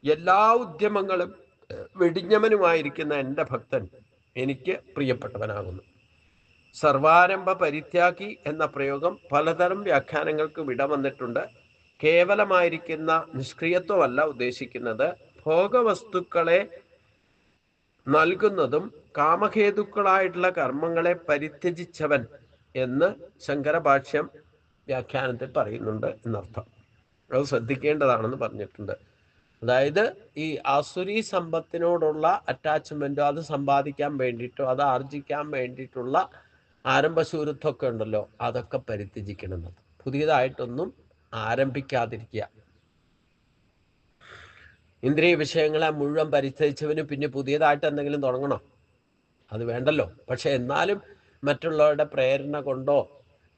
എല്ലാ ഉദ്യമങ്ങളും വെടിഞ്ഞവനുമായിരിക്കുന്ന എൻ്റെ ഭക്തൻ എനിക്ക് പ്രിയപ്പെട്ടവനാകുന്നു. സർവാരംഭ പരിത്യാഗി എന്ന പ്രയോഗം പലതരം വ്യാഖ്യാനങ്ങൾക്ക് വിട വന്നിട്ടുണ്ട്. കേവലമായിരിക്കുന്ന നിഷ്ക്രിയത്വമല്ല ഉദ്ദേശിക്കുന്നത്, ഭോഗവസ്തുക്കളെ നൽകുന്നതും കാമഹേതുക്കളായിട്ടുള്ള കർമ്മങ്ങളെ പരിത്യജിച്ചവൻ എന്ന് ശങ്കരഭാഷ്യം വ്യാഖ്യാനത്തിൽ പറയുന്നുണ്ട് എന്നർത്ഥം. അത് ശ്രദ്ധിക്കേണ്ടതാണെന്ന് പറഞ്ഞിട്ടുണ്ട്. അതായത് ഈ ആസുരി സമ്പത്തിനോടുള്ള അറ്റാച്ച്മെൻറ്റോ അത് സമ്പാദിക്കാൻ വേണ്ടിയിട്ടോ അത് ആർജിക്കാൻ വേണ്ടിയിട്ടുള്ള ആരംഭശൂരത്വമൊക്കെ ഉണ്ടല്ലോ, അതൊക്കെ പരിത്യജിക്കണമെന്നത്. പുതിയതായിട്ടൊന്നും ആരംഭിക്കാതിരിക്കുക. ഇന്ദ്രിയ വിഷയങ്ങളെ മുഴുവൻ പരിത്യജിച്ചവന് പിന്നെ പുതിയതായിട്ട് എന്തെങ്കിലും തുടങ്ങണം, അത് വേണ്ടല്ലോ. പക്ഷെ എന്നാലും മറ്റുള്ളവരുടെ പ്രേരണ കൊണ്ടോ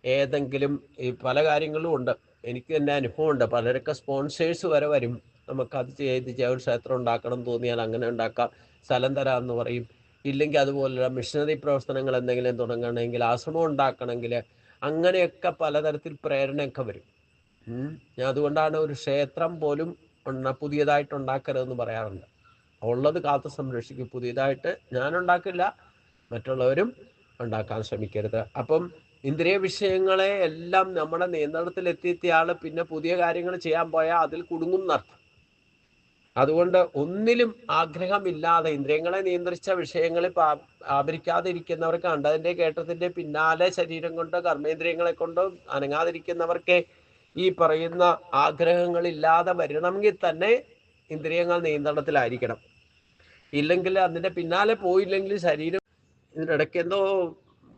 ഏതെങ്കിലും ഈ പല കാര്യങ്ങളും ഉണ്ട്. എനിക്ക് തന്നെ അനുഭവമുണ്ട്. പലരൊക്കെ സ്പോൺസേഴ്സ് വരെ വരും, നമുക്കത് ചെയ്ത് ഒരു ക്ഷേത്രം ഉണ്ടാക്കണം തോന്നിയാൽ അങ്ങനെ ഉണ്ടാക്കാം, സ്ഥലം തരാമെന്ന് പറയും. ഇല്ലെങ്കിൽ അതുപോലുള്ള മിഷനറി പ്രവർത്തനങ്ങൾ എന്തെങ്കിലും തുടങ്ങണമെങ്കിൽ, ആശ്രമം ഉണ്ടാക്കണമെങ്കിൽ, അങ്ങനെയൊക്കെ പലതരത്തിൽ പ്രേരണയൊക്കെ വരും. ഞാൻ അതുകൊണ്ടാണ് ഒരു ക്ഷേത്രം പോലും പുതിയതായിട്ട് ഉണ്ടാക്കരുതെന്ന് പറയാറുണ്ട്. ഉള്ളത് കാത്തു സംരക്ഷിക്കും. പുതിയതായിട്ട് ഞാൻ ഉണ്ടാക്കില്ല, മറ്റുള്ളവരും ഉണ്ടാക്കാൻ ശ്രമിക്കരുത്. അപ്പം ഇന്ദ്രിയ വിഷയങ്ങളെ എല്ലാം നമ്മുടെ നിയന്ത്രണത്തിൽ എത്തിയെത്തിയ പിന്നെ പുതിയ കാര്യങ്ങൾ ചെയ്യാൻ പോയാൽ അതിൽ കുടുങ്ങും എന്നർത്ഥം. അതുകൊണ്ട് ഒന്നിലും ആഗ്രഹമില്ലാതെ ഇന്ദ്രിയങ്ങളെ നിയന്ത്രിച്ച വിഷയങ്ങളിൽ ആവരിക്കാതെ ഇരിക്കുന്നവർക്ക്, കണ്ടതിൻ്റെ കേട്ടതിൻ്റെ പിന്നാലെ ശരീരം കൊണ്ട് കർമ്മേന്ദ്രിയങ്ങളെ കൊണ്ട് അനങ്ങാതിരിക്കുന്നവർക്ക് ഈ പറയുന്ന ആഗ്രഹങ്ങളില്ലാതെ വരണമെങ്കിൽ തന്നെ ഇന്ദ്രിയങ്ങൾ നിയന്ത്രണത്തിലായിരിക്കണം. ഇല്ലെങ്കിൽ അതിൻ്റെ പിന്നാലെ പോയില്ലെങ്കിൽ ശരീരം ഇതിനിടയ്ക്ക് എന്തോ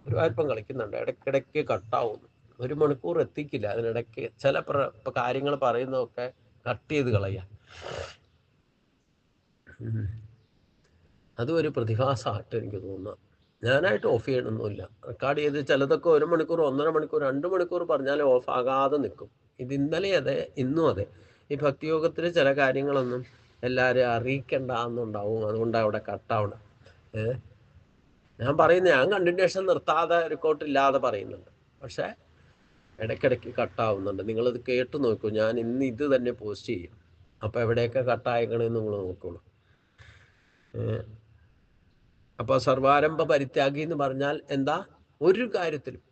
ഒരു അല്പം കളിക്കുന്നുണ്ട്, ഇടയ്ക്കിടയ്ക്ക് കട്ടാവുന്നു. 1 മണിക്കൂർ എത്തിക്കില്ല. അതിനിടയ്ക്ക് ചില കാര്യങ്ങൾ പറയുന്നതൊക്കെ കട്ട് ചെയ്ത് കളയാം. അതും ഒരു പ്രതിഭാസമായിട്ട് എനിക്ക് തോന്നുന്നത്. ഞാനായിട്ട് ഓഫ് ചെയ്യണമെന്നില്ല. റെക്കോർഡ് ചെയ്ത് ചിലതൊക്കെ 1 മണിക്കൂർ, 1.5 മണിക്കൂർ, 2 മണിക്കൂർ പറഞ്ഞാലും ഓഫ് ആകാതെ നിൽക്കും. ഇത് ഇന്നലെ അതെ, ഇന്നും അതെ. ഈ ഭക്തിയോഗത്തിൽ ചില കാര്യങ്ങളൊന്നും എല്ലാവരും അറിയിക്കേണ്ട എന്നുണ്ടാവും, അതുകൊണ്ടാണ് അവിടെ കട്ടാവണം. ഞാൻ പറയുന്നത്, ഞാൻ കണ്ടിന്യൂഷൻ നിർത്താതെ റെക്കോർഡില്ലാതെ പറയുന്നുണ്ട്, പക്ഷേ ഇടയ്ക്കിടയ്ക്ക് കട്ടാവുന്നുണ്ട്. നിങ്ങളത് കേട്ട് നോക്കൂ. ഞാൻ ഇന്ന് ഇത് തന്നെ പോസ്റ്റ് ചെയ്യും. അപ്പം എവിടെയൊക്കെ കട്ടായക്കണമെന്ന് നിങ്ങൾ നോക്കുള്ളൂ. അപ്പോൾ സർവാരംഭ പരിത്യാഗി എന്ന് പറഞ്ഞാൽ എന്താ? ഒരു കാര്യത്തിലും.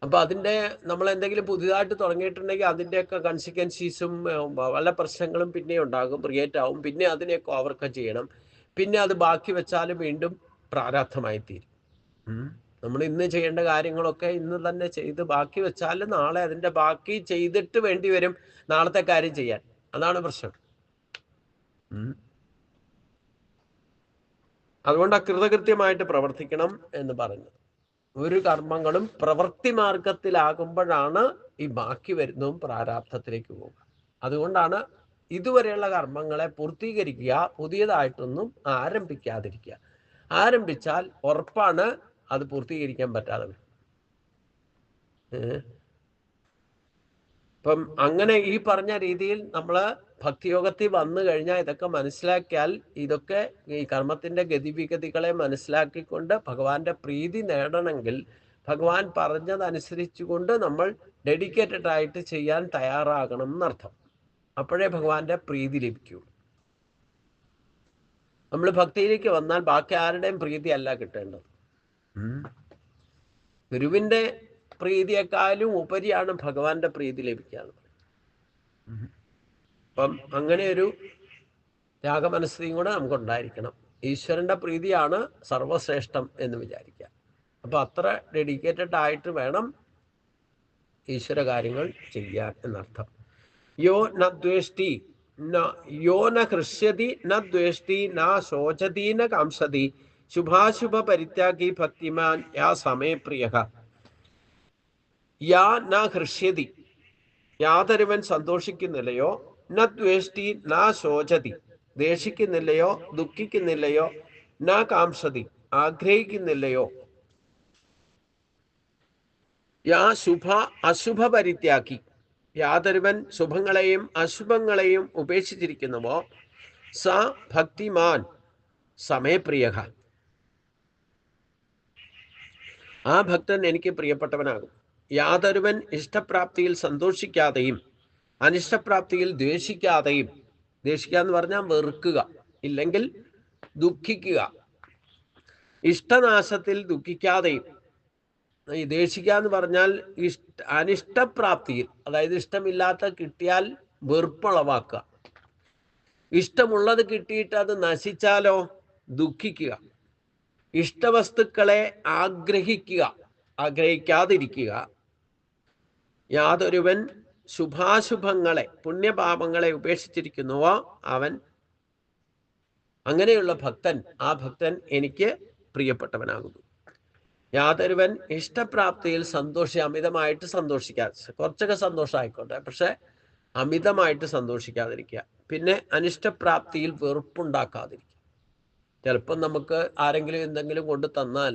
അപ്പോൾ അതിൻ്റെ നമ്മൾ എന്തെങ്കിലും പുതിയതായിട്ട് തുടങ്ങിയിട്ടുണ്ടെങ്കിൽ അതിൻ്റെയൊക്കെ കൺസിക്വൻസീസും പല പ്രശ്നങ്ങളും പിന്നെ ഉണ്ടാകും, ക്രിയേറ്റ് ആവും. പിന്നെ അതിനെയൊക്കെ ഓവർകം ചെയ്യണം. പിന്നെ അത് ബാക്കി വെച്ചാൽ വീണ്ടും പ്രാരാബ്ധമായി തീരും. നമ്മൾ ഇന്ന് ചെയ്യേണ്ട കാര്യങ്ങളൊക്കെ ഇന്ന് തന്നെ ചെയ്ത് ബാക്കി വെച്ചാൽ നാളെ അതിൻ്റെ ബാക്കി ചെയ്തിട്ട് വേണ്ടി വരും നാളത്തെ കാര്യം ചെയ്യാൻ. അതാണ് പ്രശ്നം. അതുകൊണ്ട് കൃതകൃത്യമായിട്ട് പ്രവർത്തിക്കണം എന്ന് പറഞ്ഞു. ഒരു കർമ്മങ്ങളും പ്രവൃത്തി മാർഗത്തിലാകുമ്പോഴാണ് ഈ ബാക്കി വരുന്നതും പ്രാരാബ്ധത്തിലേക്ക് പോകുക. അതുകൊണ്ടാണ് ഇതുവരെയുള്ള കർമ്മങ്ങളെ പൂർത്തീകരിക്കുക, പുതിയതായിട്ടൊന്നും ആരംഭിക്കാതിരിക്കുക. ആരംഭിച്ചാൽ ഉറപ്പാണ് അത് പൂർത്തീകരിക്കാൻ പറ്റാതെ വരും. അപ്പം അങ്ങനെ ഈ പറഞ്ഞ രീതിയിൽ നമ്മൾ ഭക്തിയോഗത്തിൽ വന്നു കഴിഞ്ഞാൽ ഇതൊക്കെ മനസ്സിലാക്കിയാൽ, ഇതൊക്കെ ഈ കർമ്മത്തിന്റെ ഗതിവിഗതികളെ മനസ്സിലാക്കിക്കൊണ്ട് ഭഗവാന്റെ പ്രീതി നേടണമെങ്കിൽ ഭഗവാൻ പറഞ്ഞതനുസരിച്ചുകൊണ്ട് നമ്മൾ ഡെഡിക്കേറ്റഡ് ആയിട്ട് ചെയ്യാൻ തയ്യാറാകണം എന്നർത്ഥം. അപ്പോഴേ ഭഗവാന്റെ പ്രീതി ലഭിക്കൂ. നമ്മൾ ഭക്തിയിലേക്ക് വന്നാൽ ബാക്കി ആരുടെയും പ്രീതി അല്ല കിട്ടേണ്ടത്. ഗുരുവിന്റെ പ്രീതിയെക്കാളും ഉപരിയാണ് ഭഗവാന്റെ പ്രീതി ലഭിക്കുക. അപ്പം അങ്ങനെ ഒരു ത്യാഗമനസ്ഥയും കൂടെ നമുക്കുണ്ടായിരിക്കണം. ഈശ്വരന്റെ പ്രീതിയാണ് സർവശ്രേഷ്ഠം എന്ന് വിചാരിക്കുക. അപ്പൊ അത്ര ഡെഡിക്കേറ്റഡ് ആയിട്ട് വേണം ഈശ്വര കാര്യങ്ങൾ ചെയ്യാൻ എന്നർത്ഥം. യോ ന ദ്വേഷ്ടി യോ ന ഹൃഷ്യതി ന ദ്വേഷ്ടി ന ശോചതി ന കാംസതി ശുഭാശുഭ പരിത്യാഗി ഭക്തിമാൻ യാ സമേ പ്രിയ. യാ ന ഹൃഷ്യതി, യാതൊരുവൻ സന്തോഷിക്കുന്നില്ലയോ, ന ദ്വേഷ്ടി ന ശോചതി, ദേഷിക്കുന്നില്ലയോ, ദുഃഖിക്കുന്നില്ലയോ, ന കാംസതി, ആഗ്രഹിക്കുന്നില്ലയോ, യാ ശുഭ അശുഭ പരിത്യാഗി, യാതൊരുവൻ ശുഭങ്ങളെയും അശുഭങ്ങളെയും ഉപേക്ഷിച്ചിരിക്കുന്നുവോ, സ ഭക്തിമാൻ സമയപ്രിയ, ആ ഭക്തൻ എനിക്ക് പ്രിയപ്പെട്ടവനാകും. യാതൊരുവൻ ഇഷ്ടപ്രാപ്തിയിൽ സന്തോഷിക്കാതെയും അനിഷ്ടപ്രാപ്തിയിൽ ദ്വേഷിക്കാതെയും, ദ്വേഷിക്കുക എന്ന് പറഞ്ഞാൽ വെറുക്കുക, ഇല്ലെങ്കിൽ ദുഃഖിക്കുക, ഇഷ്ടനാശത്തിൽ ദുഃഖിക്കാതെയും, ഈ ദ്വേഷിക്കുക എന്ന് പറഞ്ഞാൽ അനിഷ്ടപ്രാപ്തിയിൽ, അതായത് ഇഷ്ടമില്ലാത്ത കിട്ടിയാൽ വെറുപ്പുളവാക്കുക, ഇഷ്ടമുള്ളത് കിട്ടിയിട്ട് അത് നശിച്ചാലോ ദുഃഖിക്കുക, ഇഷ്ടവസ്തുക്കളെ ആഗ്രഹിക്കാതിരിക്കുക, യാതൊരുവൻ ശുഭാശുഭങ്ങളെ പുണ്യപാപങ്ങളെ ഉപേക്ഷിച്ചിരിക്കുന്നുവോ അവൻ, അങ്ങനെയുള്ള ഭക്തൻ, ആ ഭക്തൻ എനിക്ക് പ്രിയപ്പെട്ടവനാകുന്നു. യാതൊരുവൻ ഇഷ്ടപ്രാപ്തിയിൽ അമിതമായിട്ട് സന്തോഷിക്കാതെ, കുറച്ചൊക്കെ സന്തോഷമായിക്കോട്ടെ, പക്ഷെ അമിതമായിട്ട് സന്തോഷിക്കാതിരിക്കുക. പിന്നെ അനിഷ്ടപ്രാപ്തിയിൽ വെറുപ്പുണ്ടാക്കാതിരിക്കുക. ചിലപ്പം നമുക്ക് ആരെങ്കിലും എന്തെങ്കിലും കൊണ്ട് തന്നാൽ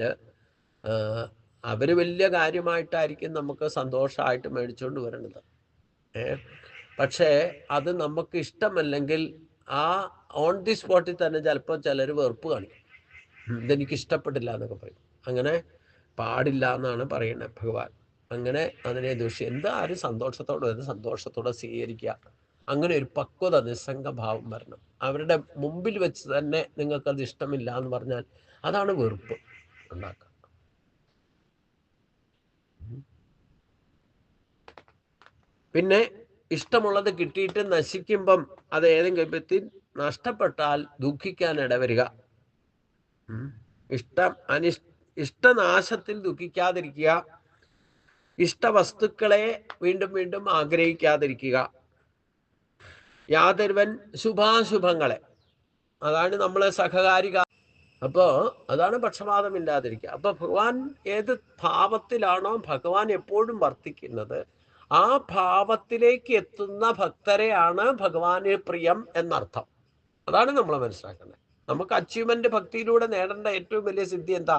അവര് വലിയ കാര്യമായിട്ടായിരിക്കും നമുക്ക് സന്തോഷമായിട്ട് മേടിച്ചുകൊണ്ട് വരണത്. പക്ഷേ അത് നമുക്ക് ഇഷ്ടമല്ലെങ്കിൽ ആ ഓൺ ദി സ്പോട്ടിൽ തന്നെ ചിലപ്പോൾ ചിലർ വെറുപ്പ് കാണിക്കും, ഇതെനിക്ക് ഇഷ്ടപ്പെട്ടില്ല എന്നൊക്കെ പറയും. അങ്ങനെ പാടില്ല എന്നാണ് പറയുന്നത് ഭഗവാൻ. അങ്ങനെ അതിനെ ആരും സന്തോഷത്തോടെ സ്വീകരിക്കുക. അങ്ങനെ ഒരു പക്വത, നിസ്സംഗഭാവം വരണം. അവരുടെ മുമ്പിൽ വെച്ച് തന്നെ നിങ്ങൾക്കത് ഇഷ്ടമില്ല എന്ന് പറഞ്ഞാൽ അതാണ് വെറുപ്പ് ഉണ്ടാക്കുക. പിന്നെ ഇഷ്ടമുള്ളത് കിട്ടിയിട്ട് നശിക്കുമ്പം അത് ഏതെങ്കിലും വിധത്തിൽ നഷ്ടപ്പെട്ടാൽ ദുഃഖിക്കാൻ ഇടവരിക. ഇഷ്ടനാശത്തിൽ ദുഃഖിക്കാതിരിക്കുക, ഇഷ്ടവസ്തുക്കളെ വീണ്ടും വീണ്ടും ആഗ്രഹിക്കാതിരിക്കുക, യാതൊരുവൻ ശുഭാശുഭങ്ങളെ, അതാണ് നമ്മളെ സഹകാരിക. അപ്പോ അതാണ് പക്ഷപാതമില്ലാതിരിക്കുക. അപ്പൊ ഭഗവാൻ ഏത് ഭാവത്തിലാണോ ഭഗവാൻ എപ്പോഴും വർത്തിക്കുന്നത്, ആ ഭാവത്തിലേക്ക് എത്തുന്ന ഭക്തരെയാണ് ഭഗവാന് പ്രിയം എന്നർത്ഥം. അതാണ് നമ്മൾ മനസ്സിലാക്കുന്നത്. നമുക്ക് അച്ചീവ്മെന്റ് ഭക്തിയിലൂടെ നേടേണ്ട ഏറ്റവും വലിയ സിദ്ധി എന്താ?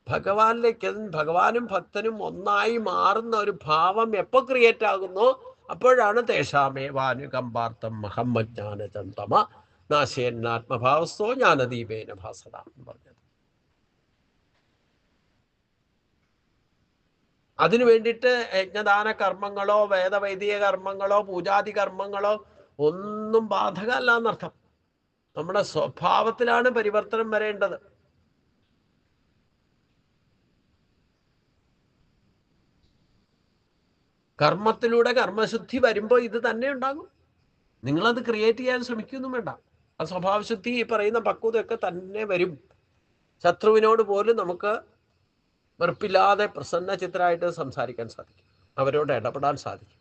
ഭഗവാനിലേക്ക്, ഭഗവാനും ഭക്തനും ഒന്നായി മാറുന്ന ഒരു ഭാവം എപ്പോ ക്രിയേറ്റ് ആകുന്നോ അപ്പോഴാണ് തേഷാമേവാനുകമ്പാർത്ഥം മഹമ്മജ്ഞാനചന്തമ നാശേന്നാത്മഭാവസ്ഥോ ജ്ഞാനദീപേന ഭാസത എന്ന് പറഞ്ഞത്. അതിനു വേണ്ടിയിട്ട് യജ്ഞദാന കർമ്മങ്ങളോ വേദവൈദിക കർമ്മങ്ങളോ പൂജാതി കർമ്മങ്ങളോ ഒന്നും ബാധകമല്ല എന്നർത്ഥം. നമ്മുടെ സ്വഭാവത്തിലാണ് പരിവർത്തനം വരേണ്ടത്. കർമ്മത്തിലൂടെ കർമ്മശുദ്ധി വരുമ്പോൾ ഇത് തന്നെ ഉണ്ടാകും. നിങ്ങളത് ക്രിയേറ്റ് ചെയ്യാൻ ശ്രമിക്കൊന്നും വേണ്ട. ആ സ്വഭാവശുദ്ധി, ഈ പറയുന്ന പക്വതയൊക്കെ തന്നെ വരും. ശത്രുവിനോട് പോലും നമുക്ക് വെറുപ്പില്ലാതെ പ്രസന്നചിത്തരായിട്ട് സംസാരിക്കാൻ സാധിക്കും, അവരോട് ഇടപെടാൻ സാധിക്കും.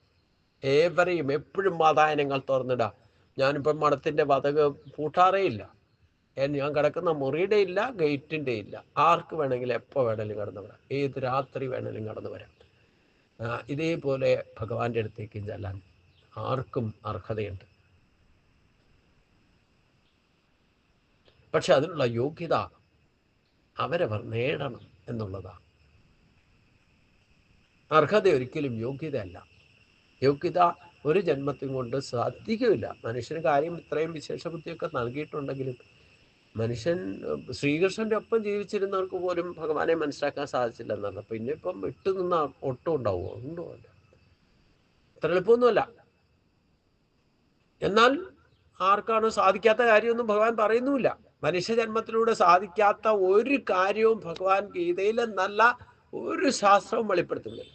ഏവരെയും എപ്പോഴും വാതായനങ്ങൾ തുറന്നിടാം. ഞാനിപ്പം മഠത്തിൻ്റെ വതക് പൂട്ടാറേ ഇല്ല. ഞാൻ കിടക്കുന്ന മുറിയുടെ ഇല്ല, ഗേറ്റിൻ്റെ ഇല്ല. ആർക്ക് വേണമെങ്കിലും എപ്പോൾ വേണമെങ്കിലും കടന്നു വരാം, ഏത് രാത്രി വേണമെങ്കിലും കടന്നു വരാം. ഇതേപോലെ ഭഗവാന്റെ അടുത്തേക്ക് ചെല്ലാൻ ആർക്കും അർഹതയുണ്ട്. പക്ഷെ അതിനുള്ള യോഗ്യത അവരവർ നേടണം എന്നുള്ളതാണ്. അർഹത ഒരിക്കലും യോഗ്യതയല്ല. യോഗ്യത ഒരു ജന്മത്തിൽ കൊണ്ട് സാധിക്കുകയില്ല. മനുഷ്യന് കാര്യം ഇത്രയും വിശേഷ ബുദ്ധിയൊക്കെ നൽകിയിട്ടുണ്ടെങ്കിലും മനുഷ്യൻ ശ്രീകൃഷ്ണന്റെ ഒപ്പം ജീവിച്ചിരുന്നവർക്ക് പോലും ഭഗവാനെ മനസ്സിലാക്കാൻ സാധിച്ചില്ല എന്നാണ്. പിന്നെ ഇപ്പം വിട്ടുനിന്ന ഒട്ടും ഉണ്ടാവുമോ? ഉണ്ടോ? അല്ല, ഇത്ര എളുപ്പമൊന്നുമല്ല. എന്നാൽ ആർക്കാണ് സാധിക്കാത്ത കാര്യമൊന്നും ഭഗവാൻ പറയുന്നുമില്ല. മനുഷ്യജന്മത്തിലൂടെ സാധിക്കാത്ത ഒരു കാര്യവും ഭഗവാൻ ഗീതയിൽ നല്ല ഒരു ശാസ്ത്രവും വെളിപ്പെടുത്തുന്നില്ല.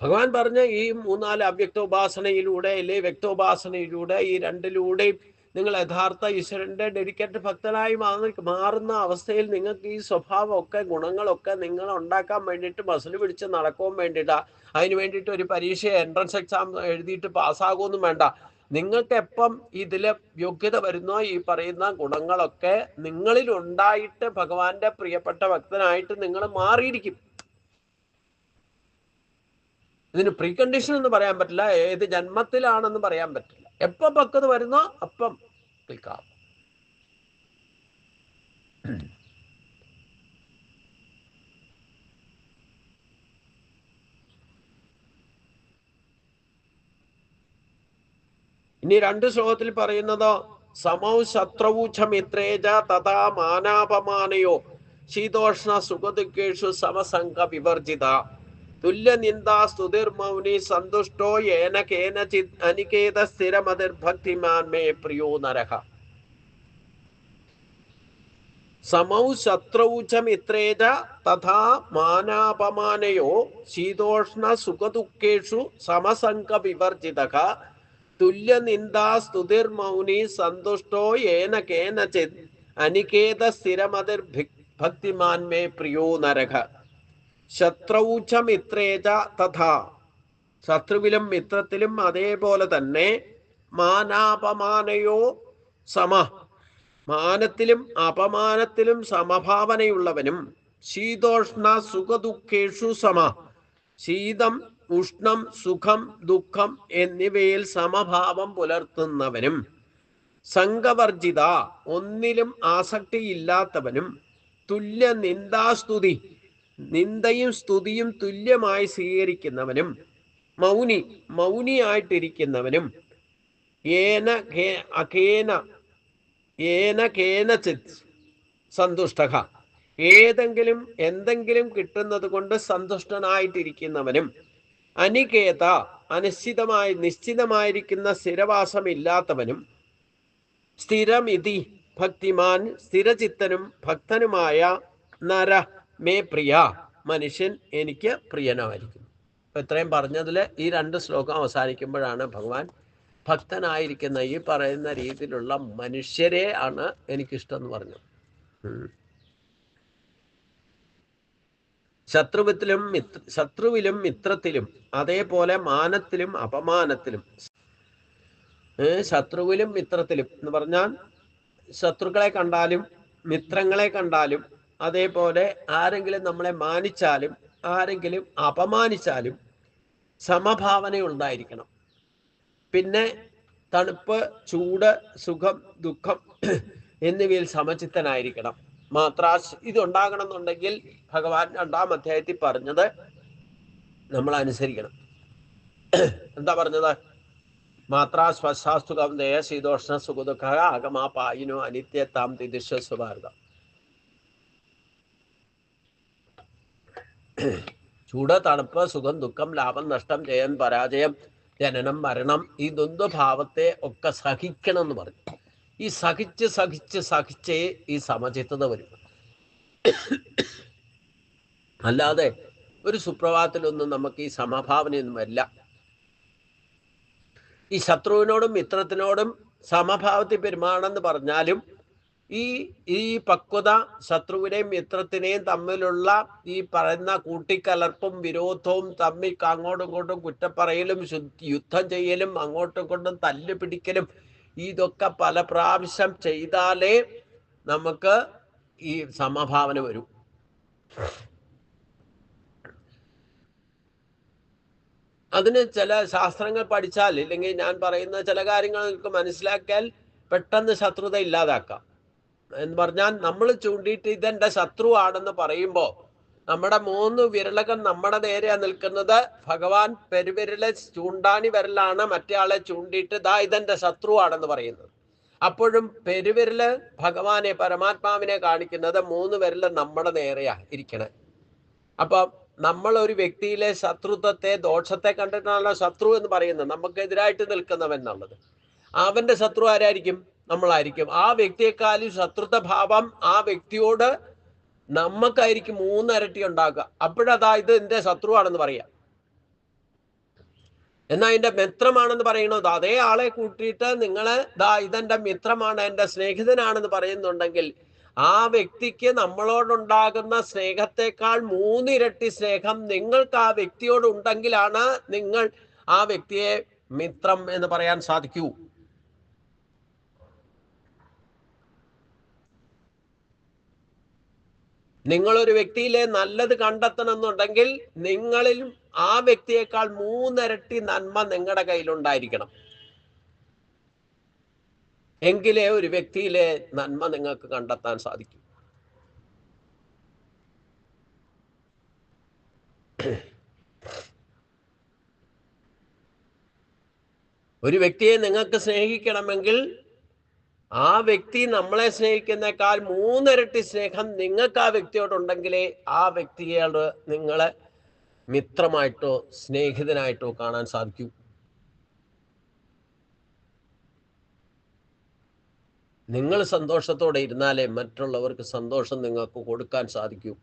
ഭഗവാൻ പറഞ്ഞ ഈ 3-4 അവ്യക്തോപാസനയിലൂടെ അല്ലെ വ്യക്തോപാസനയിലൂടെ, ഈ രണ്ടിലൂടെയും നിങ്ങൾ യഥാർത്ഥ ഈശ്വരന്റെ ഡെഡിക്കേറ്റഡ് ഭക്തനായി മാറുന്ന അവസ്ഥയിൽ നിങ്ങൾക്ക് ഈ സ്വഭാവമൊക്കെ ഗുണങ്ങളൊക്കെ നിങ്ങൾ ഉണ്ടാക്കാൻ വേണ്ടിയിട്ട് മസിൽ പിടിച്ച് നടക്കാൻ വേണ്ടിയിട്ടാ. അതിന് വേണ്ടിയിട്ട് ഒരു പരീക്ഷ എൻട്രൻസ് എക്സാം എഴുതിയിട്ട് പാസ്സാകുമൊന്നും വേണ്ട. നിങ്ങൾക്ക് എപ്പം ഇതിൽ യോഗ്യത വരുന്നോ ഈ പറയുന്ന ഗുണങ്ങളൊക്കെ നിങ്ങളിൽ ഉണ്ടായിട്ട് ഭഗവാന്റെ പ്രിയപ്പെട്ട ഭക്തനായിട്ട് നിങ്ങൾ മാറിയിരിക്കും. ഇതിന് പ്രീ കണ്ടീഷൻ എന്ന് പറയാൻ പറ്റില്ല, ഏത് ജന്മത്തിലാണെന്ന് പറയാൻ പറ്റില്ല. എപ്പം പക്വത വരുന്നോ അപ്പം ക്ലിക്കാം. ഇനി 2 ശ്ലോകത്തിൽ പറയുന്നതോ സമൗ ശത്രൗച മിത്രേജ തഥാ മാനാപമാനയോ ശീതോഷ്ണ സുഖദുഃഖേഷു സമസംഗ വിവർജിത തുല്യ നിന്ദാ സ്തുതിർമൗനി സന്തുഷ്ടോ യേന കേനചിത് അനികേത സ്ഥിരമതിർഭക്തിമാൻ മേ പ്രിയോ നരഹ. സമൗ ശത്രൗച മിത്രേജ തഥാ മാനാപമാനയോ ശീതോഷ്ണ സുഖദുഃഖേഷു സമസംഗ വിവർജിതഃ തുല്യ നിന്ദാ സ്തുതിർമൗനി സന്തുഷ്ടോ യേന കേനചിത് അനികേത സ്ഥിരമതിർഭക്തിമാൻ മേ പ്രിയോ നരഹ. ശത്രൗച മിത്രേച തഥാ, ശത്രുവിലും മിത്രത്തിലും അതേപോലെ തന്നെ, മാനാപമാനയോ സമ, മാനത്തിലും അപമാനത്തിലും സമഭാവനയുള്ളവനും, ശീതോഷ്ണ സുഖദുഃഖേഷു സമ, ശീതം ഉഷ്ണം സുഖം ദുഃഖം എന്നിവയിൽ സമഭാവം പുലർത്തുന്നവനും, സംഘവർജിത ഒന്നിലും ആസക്തിയില്ലാത്തവനും, തുല്യ നിന്ദാസ്തുതി നിന്ദയും സ്തുതിയും തുല്യമായി സ്വീകരിക്കുന്നവനും, മൗനിയായിട്ടിരിക്കുന്നവനും, ഏന കേനചിത് സന്തുഷ്ട എന്തെങ്കിലും കിട്ടുന്നത് കൊണ്ട് സന്തുഷ്ടനായിട്ടിരിക്കുന്നവനും, അനികേത നിശ്ചിതമായിരിക്കുന്ന സ്ഥിരവാസമില്ലാത്തവനും, സ്ഥിരമിതി ഭക്തിമാൻ സ്ഥിരചിത്തനും ഭക്തനുമായ നര മേ പ്രിയ മനുഷ്യൻ എനിക്ക് പ്രിയനായിരിക്കുന്നു. അപ്പൊ ഇത്രയും പറഞ്ഞതിൽ ഈ 2 ശ്ലോകം അവസാനിക്കുമ്പോഴാണ് ഭഗവാൻ ഭക്തനായിരിക്കുന്ന ഈ പറയുന്ന രീതിയിലുള്ള മനുഷ്യരെ ആണ് എനിക്കിഷ്ടം എന്ന് പറഞ്ഞു. ശത്രുവിലും മിത്രത്തിലും അതേപോലെ മാനത്തിലും അപമാനത്തിലും, ശത്രുവിലും മിത്രത്തിലും എന്ന് പറഞ്ഞാൽ ശത്രുക്കളെ കണ്ടാലും മിത്രങ്ങളെ കണ്ടാലും, അതേപോലെ ആരെങ്കിലും നമ്മളെ മാനിച്ചാലും ആരെങ്കിലും അപമാനിച്ചാലും സമഭാവന ഉണ്ടായിരിക്കണം. പിന്നെ തണുപ്പ് ചൂട് സുഖം ദുഃഖം എന്നിവയിൽ സമചിത്തനായിരിക്കണം. ഇതുണ്ടാകണം എന്നുണ്ടെങ്കിൽ ഭഗവാൻ 2-ാം അധ്യായത്തിൽ പറഞ്ഞത് നമ്മൾ അനുസരിക്കണം. എന്താ പറഞ്ഞത്? മാത്രാ സ്വശാസ്തു കൗന്ദേയ ശീതോഷ്ണ സുഖദുഃഖ ആഗമാപായിനോ അനിത്യത്താം തിദിശ്വസ്വ ഭാരതം. ചൂട്, തണുപ്പ്, സുഖം, ദുഃഖം, ലാഭം, നഷ്ടം, ജയം, പരാജയം, ജനനം, മരണം, ഈ ദ്വന്ദ്ഭാവത്തെ ഒക്കെ സഹിക്കണം എന്ന് പറഞ്ഞു. ഈ സഹിച്ച് സഹിച്ച് സഹിച്ചേ ഈ സമചിത്തത വരും. അല്ലാതെ ഒരു സുപ്രഭാതത്തിലൊന്നും നമുക്ക് ഈ സമഭാവനയൊന്നും വരില്ല. ഈ ശത്രുവിനോടും മിത്രത്തിനോടും സമഭാവത്തിൽ പെരുമാറണമെന്ന് പറഞ്ഞാലും ഈ പക്വത ശത്രുവിനെയും മിത്രത്തിനെയും തമ്മിലുള്ള ഈ പറയുന്ന കൂട്ടിക്കലർപ്പും വിരോധവും തമ്മിൽ അങ്ങോട്ടും ഇങ്ങോട്ടും കുറ്റപ്പറയലും യുദ്ധം ചെയ്യലും അങ്ങോട്ടും ഇങ്ങോട്ടും തല്ല് പിടിക്കലും ഇതൊക്കെ പല പ്രാവശ്യം ചെയ്താലേ നമുക്ക് ഈ സമഭാവന വരും. അതിന് ചില ശാസ്ത്രങ്ങൾ പഠിച്ചാൽ, ഇല്ലെങ്കിൽ ഞാൻ പറയുന്ന ചില കാര്യങ്ങൾ നിങ്ങൾക്ക് മനസ്സിലാക്കിയാൽ പെട്ടെന്ന് ശത്രുത ഇല്ലാതാക്കാം. എന്ന് പറഞ്ഞാൽ നമ്മൾ ചൂണ്ടിയിട്ട് ഇതെന്റെ ശത്രുവാണെന്ന് പറയുമ്പോൾ നമ്മുടെ 3 വിരലകം നമ്മുടെ നേരെയാണ് നിൽക്കുന്നത്. ഭഗവാൻ പെരുവിരലെ ചൂണ്ടാണി വിരലാണ് മറ്റേ ആളെ ചൂണ്ടിയിട്ട് ദാ ഇതെന്റെ ശത്രുവാണെന്ന് പറയുന്നത്. അപ്പോഴും പെരുവിരല് ഭഗവാനെ പരമാത്മാവിനെ കാണിക്കുന്നത്, 3 വിരല് നമ്മുടെ നേരെയാ ഇരിക്കണേ. അപ്പൊ നമ്മൾ ഒരു വ്യക്തിയിലെ ശത്രുത്വത്തെ, ദോഷത്തെ കണ്ടിട്ടാണല്ലോ ശത്രു എന്ന് പറയുന്നത്, നമുക്കെതിരായിട്ട് നിൽക്കുന്നവൻ എന്നുള്ളത്. അവന്റെ ശത്രു ആരായിരിക്കും? നമ്മളായിരിക്കും. ആ വ്യക്തിയെക്കാളും ശത്രുത ഭാവം ആ വ്യക്തിയോട് നമുക്കായിരിക്കും 3 ഇരട്ടി ഉണ്ടാക്കുക. അപ്പോഴതാ ഇത് എന്റെ ശത്രുവാണെന്ന് പറയാം. എന്നാൽ എന്റെ മിത്രമാണെന്ന് പറയണത് അതേ ആളെ കൂട്ടിയിട്ട് നിങ്ങള് ദാ ഇതെന്റെ മിത്രമാണ്, എന്റെ സ്നേഹിതനാണെന്ന് പറയുന്നുണ്ടെങ്കിൽ ആ വ്യക്തിക്ക് നമ്മളോടുണ്ടാകുന്ന സ്നേഹത്തെക്കാൾ 3 ഇരട്ടി സ്നേഹം നിങ്ങൾക്ക് ആ വ്യക്തിയോട് ഉണ്ടെങ്കിലാണ് നിങ്ങൾ ആ വ്യക്തിയെ മിത്രം എന്ന് പറയാൻ സാധിക്കൂ. നിങ്ങളൊരു വ്യക്തിയിലെ നല്ലത് കണ്ടെത്തണമെന്നുണ്ടെങ്കിൽ നിങ്ങളിൽ ആ വ്യക്തിയേക്കാൾ 3 ഇരട്ടി നന്മ നിങ്ങളുടെ കയ്യിലുണ്ടായിരിക്കണം. എങ്കിലേ ഒരു വ്യക്തിയിലെ നന്മ നിങ്ങൾക്ക് കണ്ടെത്താൻ സാധിക്കും. ഒരു വ്യക്തിയെ നിങ്ങൾക്ക് സ്നേഹിക്കണമെങ്കിൽ ആ വ്യക്തി നമ്മളെ സ്നേഹിക്കുന്നേക്കാൾ 3 ഇരട്ടി സ്നേഹം നിങ്ങൾക്ക് ആ വ്യക്തിയോടുണ്ടെങ്കിലേ ആ വ്യക്തിയോട് നിങ്ങളെ മിത്രമായിട്ടോ സ്നേഹിതനായിട്ടോ കാണാൻ സാധിക്കൂ. നിങ്ങൾ സന്തോഷത്തോടെ ഇരുന്നാലേ മറ്റുള്ളവർക്ക് സന്തോഷം നിങ്ങൾക്ക് കൊടുക്കാൻ സാധിക്കൂ.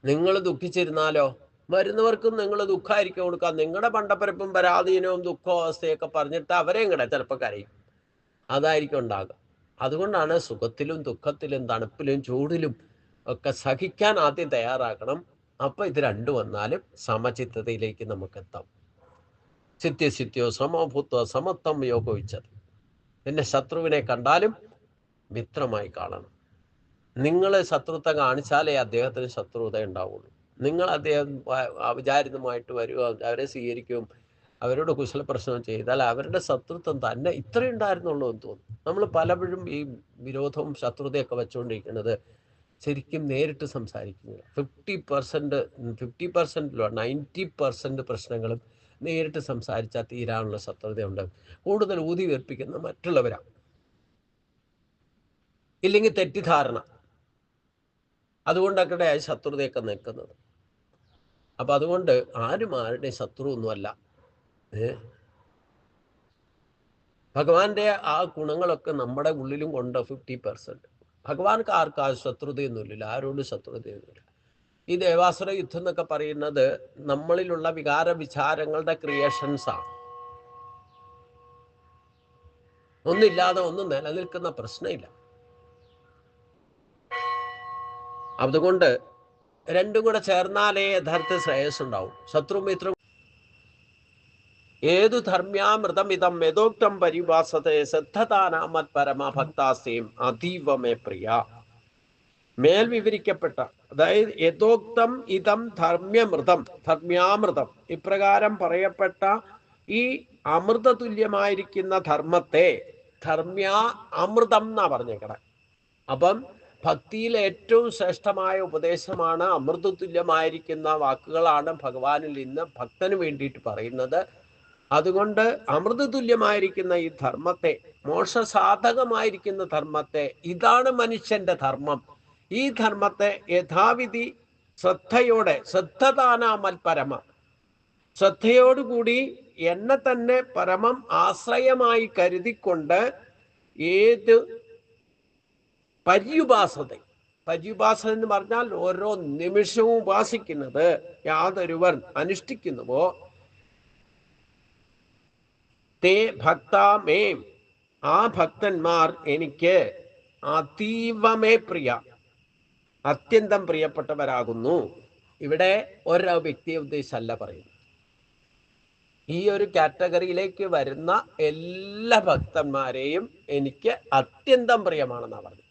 നിങ്ങൾ ദുഃഖിച്ചിരുന്നാലോ വരുന്നവർക്കും നിങ്ങൾ ദുഃഖമായിരിക്കും കൊടുക്കുക. നിങ്ങളുടെ പണ്ടപ്പരപ്പും പരാധീനവും ദുഃഖവും അവസ്ഥയൊക്കെ പറഞ്ഞിട്ട് അവരെയും കൂടെ ചിലപ്പോൾ കരയും. അതായിരിക്കും ഉണ്ടാകുക. അതുകൊണ്ടാണ് സുഖത്തിലും ദുഃഖത്തിലും തണുപ്പിലും ചൂടിലും ഒക്കെ സഹിക്കാൻ ആദ്യം തയ്യാറാക്കണം. അപ്പൊ ഇത് രണ്ടും വന്നാലും സമചിത്തതയിലേക്ക് നമുക്ക് എത്താം. സിത്യസിത്യോ സമഭൂത്വ സമത്വം യോഗോവിച്ചത്. പിന്നെ ശത്രുവിനെ കണ്ടാലും മിത്രമായി കാണണം. നിങ്ങൾ ശത്രുത കാണിച്ചാലേ അദ്ദേഹത്തിന് ശത്രുത ഉണ്ടാവുള്ളൂ. നിങ്ങൾ അദ്ദേഹം അവിചാരിതമായിട്ട് വരിക, അവരെ സ്വീകരിക്കും, അവരോട് കുശല പ്രശ്നം ചെയ്താൽ അവരുടെ ശത്രുത്വം തന്നെ ഇത്രയും ഉണ്ടായിരുന്നുള്ളൂ എന്ന് തോന്നും. നമ്മൾ പലപ്പോഴും ഈ വിരോധവും ശത്രുതയൊക്കെ വെച്ചുകൊണ്ടിരിക്കുന്നത് ശരിക്കും നേരിട്ട് സംസാരിക്കുന്നില്ല. 50% 90% പ്രശ്നങ്ങളും നേരിട്ട് സംസാരിച്ചാൽ തീരാനുള്ള ശത്രുതയുണ്ട്. കൂടുതൽ ഊതി വീർപ്പിക്കുന്ന മറ്റുള്ളവരാണ്, ഇല്ലെങ്കിൽ തെറ്റിദ്ധാരണ. അതുകൊണ്ടൊക്കെ ശത്രുതയൊക്കെ നിൽക്കുന്നത്. അപ്പൊ അതുകൊണ്ട് ആരും ആരുടെ ശത്രു ഒന്നുമല്ല. ഭഗവാന്റെ ആ ഗുണങ്ങളൊക്കെ നമ്മുടെ ഉള്ളിലും കൊണ്ട് 50%. ഭഗവാൻക്ക് ആർക്കാ ശത്രുതയൊന്നുമില്ല, ആരോടും ശത്രുതയൊന്നുമില്ല. ഈ ദേവാസുര യുദ്ധം എന്നൊക്കെ പറയുന്നത് നമ്മളിലുള്ള വികാര വിചാരങ്ങളുടെ ക്രിയേഷൻസാണ്. ഒന്നില്ലാതെ ഒന്നും നിലനിൽക്കുന്ന പ്രശ്നമില്ല. അതുകൊണ്ട് രണ്ടും കൂടെ ചേർന്നാലേ യഥാർത്ഥ ശ്രേയസ് ഉണ്ടാവും. ശത്രുമിത്രം ഏതു ധർമ്യാമൃതമിതം യഥോക്തം പരിഭാസത്തെ ശ്രദ്ധതാനാമത് പരമഭക്താസ്യം അതീവമേ പ്രിയ. മേൽ വിവരിക്കപ്പെട്ട, അതായത് യഥോക്തം ഇതം ധർമ്യമൃതം, ധർമ്യാമൃതം, ഇപ്രകാരം പറയപ്പെട്ട ഈ അമൃതതുല്യമായിരിക്കുന്ന ധർമ്മത്തെ ധർമ്യാ അമൃതം എന്നാ പറഞ്ഞേക്കണേ. അപ്പം ഭക്തിയിൽ ഏറ്റവും ശ്രേഷ്ഠമായ ഉപദേശമാണ്, അമൃതതുല്യമായിരിക്കുന്ന വാക്കുകളാണ് ഭഗവാനിൽ ഇന്ന് ഭക്തന് വേണ്ടിയിട്ട് പറയുന്നത്. അതുകൊണ്ട് അമൃതതുല്യമായിരിക്കുന്ന ഈ ധർമ്മത്തെ, മോക്ഷസാധകമായിരിക്കുന്ന ധർമ്മത്തെ, ഇതാണ് മനുഷ്യന്റെ ധർമ്മം, ഈ ധർമ്മത്തെ യഥാവിധി ശ്രദ്ധയോടെ, ശ്രദ്ധദാനാമൽ പരമ, ശ്രദ്ധയോടുകൂടി എന്നെ തന്നെ പരമം ആശ്രയമായി കരുതിക്കൊണ്ട് ഏത് പര്യുപാസത, പര്യുപാസന എന്ന് പറഞ്ഞാൽ ഓരോ നിമിഷവും ഉപാസിക്കുന്നത് യാതൊരുവൻ അനുഷ്ഠിക്കുന്നുവോ, തേ ഭക്താമേ, ആ ഭക്തന്മാർ എനിക്ക് അതീവമേ പ്രിയ, അത്യന്തം പ്രിയപ്പെട്ടവരാകുന്നു. ഇവിടെ ഒരു വ്യക്തിയെ ഉദ്ദേശിച്ചല്ല പറയുന്നു, ഈ ഒരു കാറ്റഗറിയിലേക്ക് വരുന്ന എല്ലാ ഭക്തന്മാരെയും എനിക്ക് അത്യന്തം പ്രിയമാണെന്നാണ് പറഞ്ഞത്.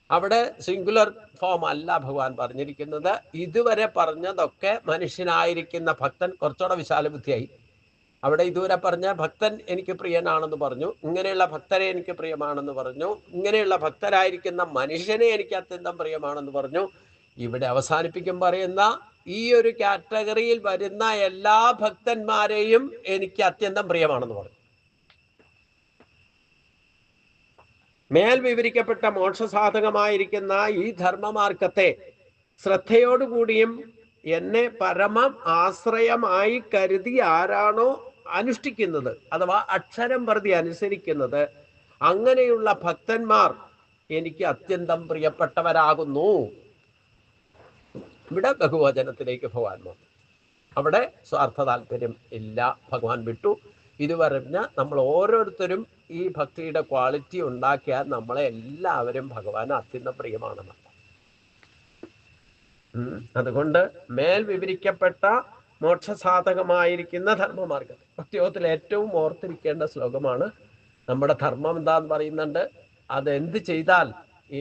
അവിടെ സിംഗുലർ ഫോം അല്ല ഭഗവാൻ പറഞ്ഞിരിക്കുന്നത്. ഇതുവരെ പറഞ്ഞതൊക്കെ മനുഷ്യനായിരിക്കുന്ന ഭക്തൻ, കുറച്ചുകൂടെ വിശാല ബുദ്ധിയായി. അവിടെ ഇതുവരെ പറഞ്ഞ ഭക്തൻ എനിക്ക് പ്രിയനാണെന്ന് പറഞ്ഞു, ഇങ്ങനെയുള്ള ഭക്തരെ എനിക്ക് പ്രിയമാണെന്ന് പറഞ്ഞു, ഇങ്ങനെയുള്ള ഭക്തരായിരിക്കുന്ന മനുഷ്യനെ എനിക്ക് അത്യന്തം പ്രിയമാണെന്ന് പറഞ്ഞു. ഇവിടെ അവസാനിപ്പിക്കും പറയുന്ന ഈ ഒരു കാറ്റഗറിയിൽ വരുന്ന എല്ലാ ഭക്തന്മാരെയും എനിക്ക് അത്യന്തം പ്രിയമാണെന്ന് പറഞ്ഞു. മേൽ വിവരിക്കപ്പെട്ട മോക്ഷസാധകമായിരിക്കുന്ന ഈ ധർമ്മമാർഗത്തെ ശ്രദ്ധയോടുകൂടിയും എന്നെ പരമം ആശ്രയമായി കരുതി ആരാണോ അനുഷ്ഠിക്കുന്നത്, അഥവാ അക്ഷരം പ്രതി അനുസരിക്കുന്നത്, അങ്ങനെയുള്ള ഭക്തന്മാർ എനിക്ക് അത്യന്തം പ്രിയപ്പെട്ടവരാകുന്നു. ഇവിടെ ബഹുവചനത്തിലേക്ക് ഭഗവാൻ വന്നു. അവിടെ സ്വാർത്ഥ താല്പര്യം ഇല്ല, ഭഗവാൻ വിട്ടു. ഇത് പറഞ്ഞ നമ്മൾ ഓരോരുത്തരും ഈ ഭക്തിയുടെ ക്വാളിറ്റി ഉണ്ടാക്കിയാൽ നമ്മളെ എല്ലാവരും ഭഗവാൻ അത്യന്തം പ്രിയമാണെന്നാണ്. അതുകൊണ്ട് മേൽ വിവരിക്കപ്പെട്ട മോക്ഷസാധകമായിരിക്കുന്ന ധർമ്മമാർഗം ഭക്തിയോഗത്തിൽ ഏറ്റവും ഓർത്തിരിക്കേണ്ട ശ്ലോകമാണ്. നമ്മുടെ ധർമ്മം എന്താന്ന് പറയുന്നുണ്ട്. അതെന്ത് ചെയ്താൽ,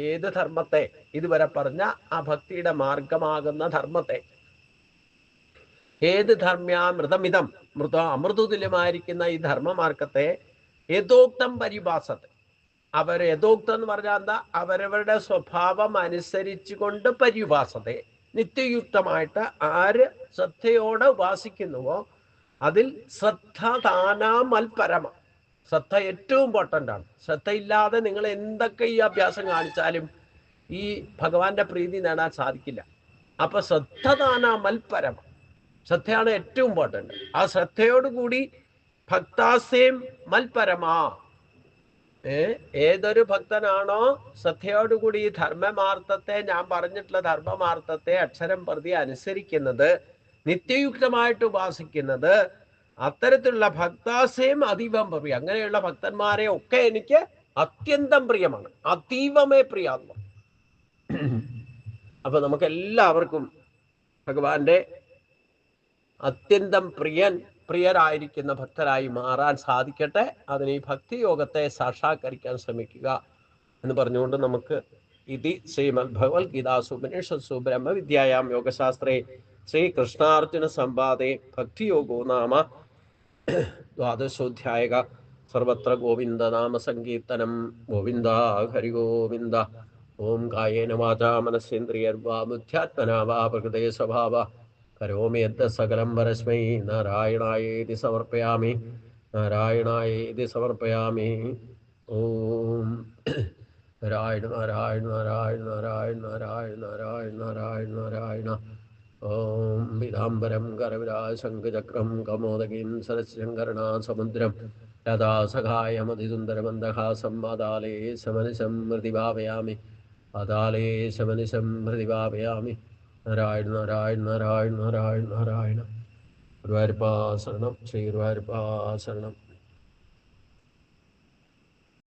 ഏത് ധർമ്മത്തെ, ഇതുവരെ പറഞ്ഞ ആ ഭക്തിയുടെ മാർഗമാകുന്ന ധർമ്മത്തെ, ഏത് ധർമ്മ്യാമൃതമിതം, അമൃതതുല്യമായിരിക്കുന്ന ഈ ധർമ്മമാർഗത്തെ യഥോക്തം പരിഭാസത്തെ, അവർ യഥോക്തം എന്ന് പറഞ്ഞാൽ എന്താ, അവരവരുടെ സ്വഭാവം അനുസരിച്ചു കൊണ്ട് പരിഭാസത്തെ, നിത്യയുക്തമായിട്ട് ആര് ശ്രദ്ധയോടെ ഉപാസിക്കുന്നുവോ അതിൽ ശ്രദ്ധദാനാമൽപരമ, ശ്രദ്ധ ഏറ്റവും ഇമ്പോർട്ടൻ്റ് ആണ്. ശ്രദ്ധയില്ലാതെ നിങ്ങൾ എന്തൊക്കെ ഈ അഭ്യാസം കാണിച്ചാലും ഈ ഭഗവാന്റെ പ്രീതി നേടാൻ സാധിക്കില്ല. അപ്പൊ ശ്രദ്ധദാനാമൽപരമ, ശ്രദ്ധയാണ് ഏറ്റവും ഇമ്പോർട്ടൻ്റ്. ആ ശ്രദ്ധയോടുകൂടി ഭക്താസേം മൽപരമാ, ഏതൊരു ഭക്തനാണോ ശ്രദ്ധയോടുകൂടി ഈ ധർമ്മമാർത്ഥത്തെ, ഞാൻ പറഞ്ഞിട്ടുള്ള ധർമ്മമാർത്ഥത്തെ അക്ഷരം പ്രതി അനുസരിക്കുന്നത്, നിത്യയുക്തമായിട്ട് ഉപാസിക്കുന്നത്, അത്തരത്തിലുള്ള ഭക്താസേം അതീവം പ്രിയ, അങ്ങനെയുള്ള ഭക്തന്മാരെ ഒക്കെ എനിക്ക് അത്യന്തം പ്രിയമാണ്, അതീവമേ പ്രിയാത്മം. അപ്പൊ നമുക്ക് എല്ലാവർക്കും ഭഗവാന്റെ അത്യന്തം പ്രിയരായിരിക്കുന്ന ഭക്തരായി മാറാൻ സാധിക്കട്ടെ. അതിന് ഈ ഭക്തിയോഗത്തെ സാക്ഷാത്കരിക്കാൻ ശ്രമിക്കുക എന്ന് പറഞ്ഞുകൊണ്ട് നമുക്ക് ഇതി ശ്രീമദ് ഭഗവത്ഗീതാസു ഉപനിഷത്സു ബ്രഹ്മവിദ്യായാം യോഗശാസ്ത്രേ ശ്രീകൃഷ്ണാർജുന സംവാദേ ഭക്തിയോഗോ നാമ ദ്വാദശോധ്യായ. സർവത്ര ഗോവിന്ദ നാമ സങ്കീർത്തനം. ഗോവിന്ദ ഹരി ഗോവിന്ദ. ഓം കായേന വാചാ മനസ്സേന്ദ്രിയർവാ ബുദ്ധ്യാത്മനാ വാ പ്രകൃതേ സ്വഭാവ കരോമി യദ്ദ സകലം പരസ്മൈ നാരായണായേതി സമർപ്പയാമി, നാരായണായേതി സമർപ്പയാമി. ഓം നാരായണ നാരായണ നാരായണ നാരായണ നാരായണ നാരായണ നാരായണ നാരായണ. ഓം പീതാംബരം കരവിരാശങ്കചക്രം കമോദകീം സരസ്യങ്കരണാ സമുദ്രം യഥാ സഖായമതിസുന്ദരമന്ദഹാസം വാതാലേ സമനിശം ഹൃദിഭാവയാമി, വാതാലേ സമനിശം ഹൃദിഭാവയാമി. നാരായണ നാരായണ നാരായണ നാരായണ നാരായണ. ഗുരുവായൂരപ്പാ ശരണം, ശ്രീ ഗുരുവായൂരപ്പാ ശരണം.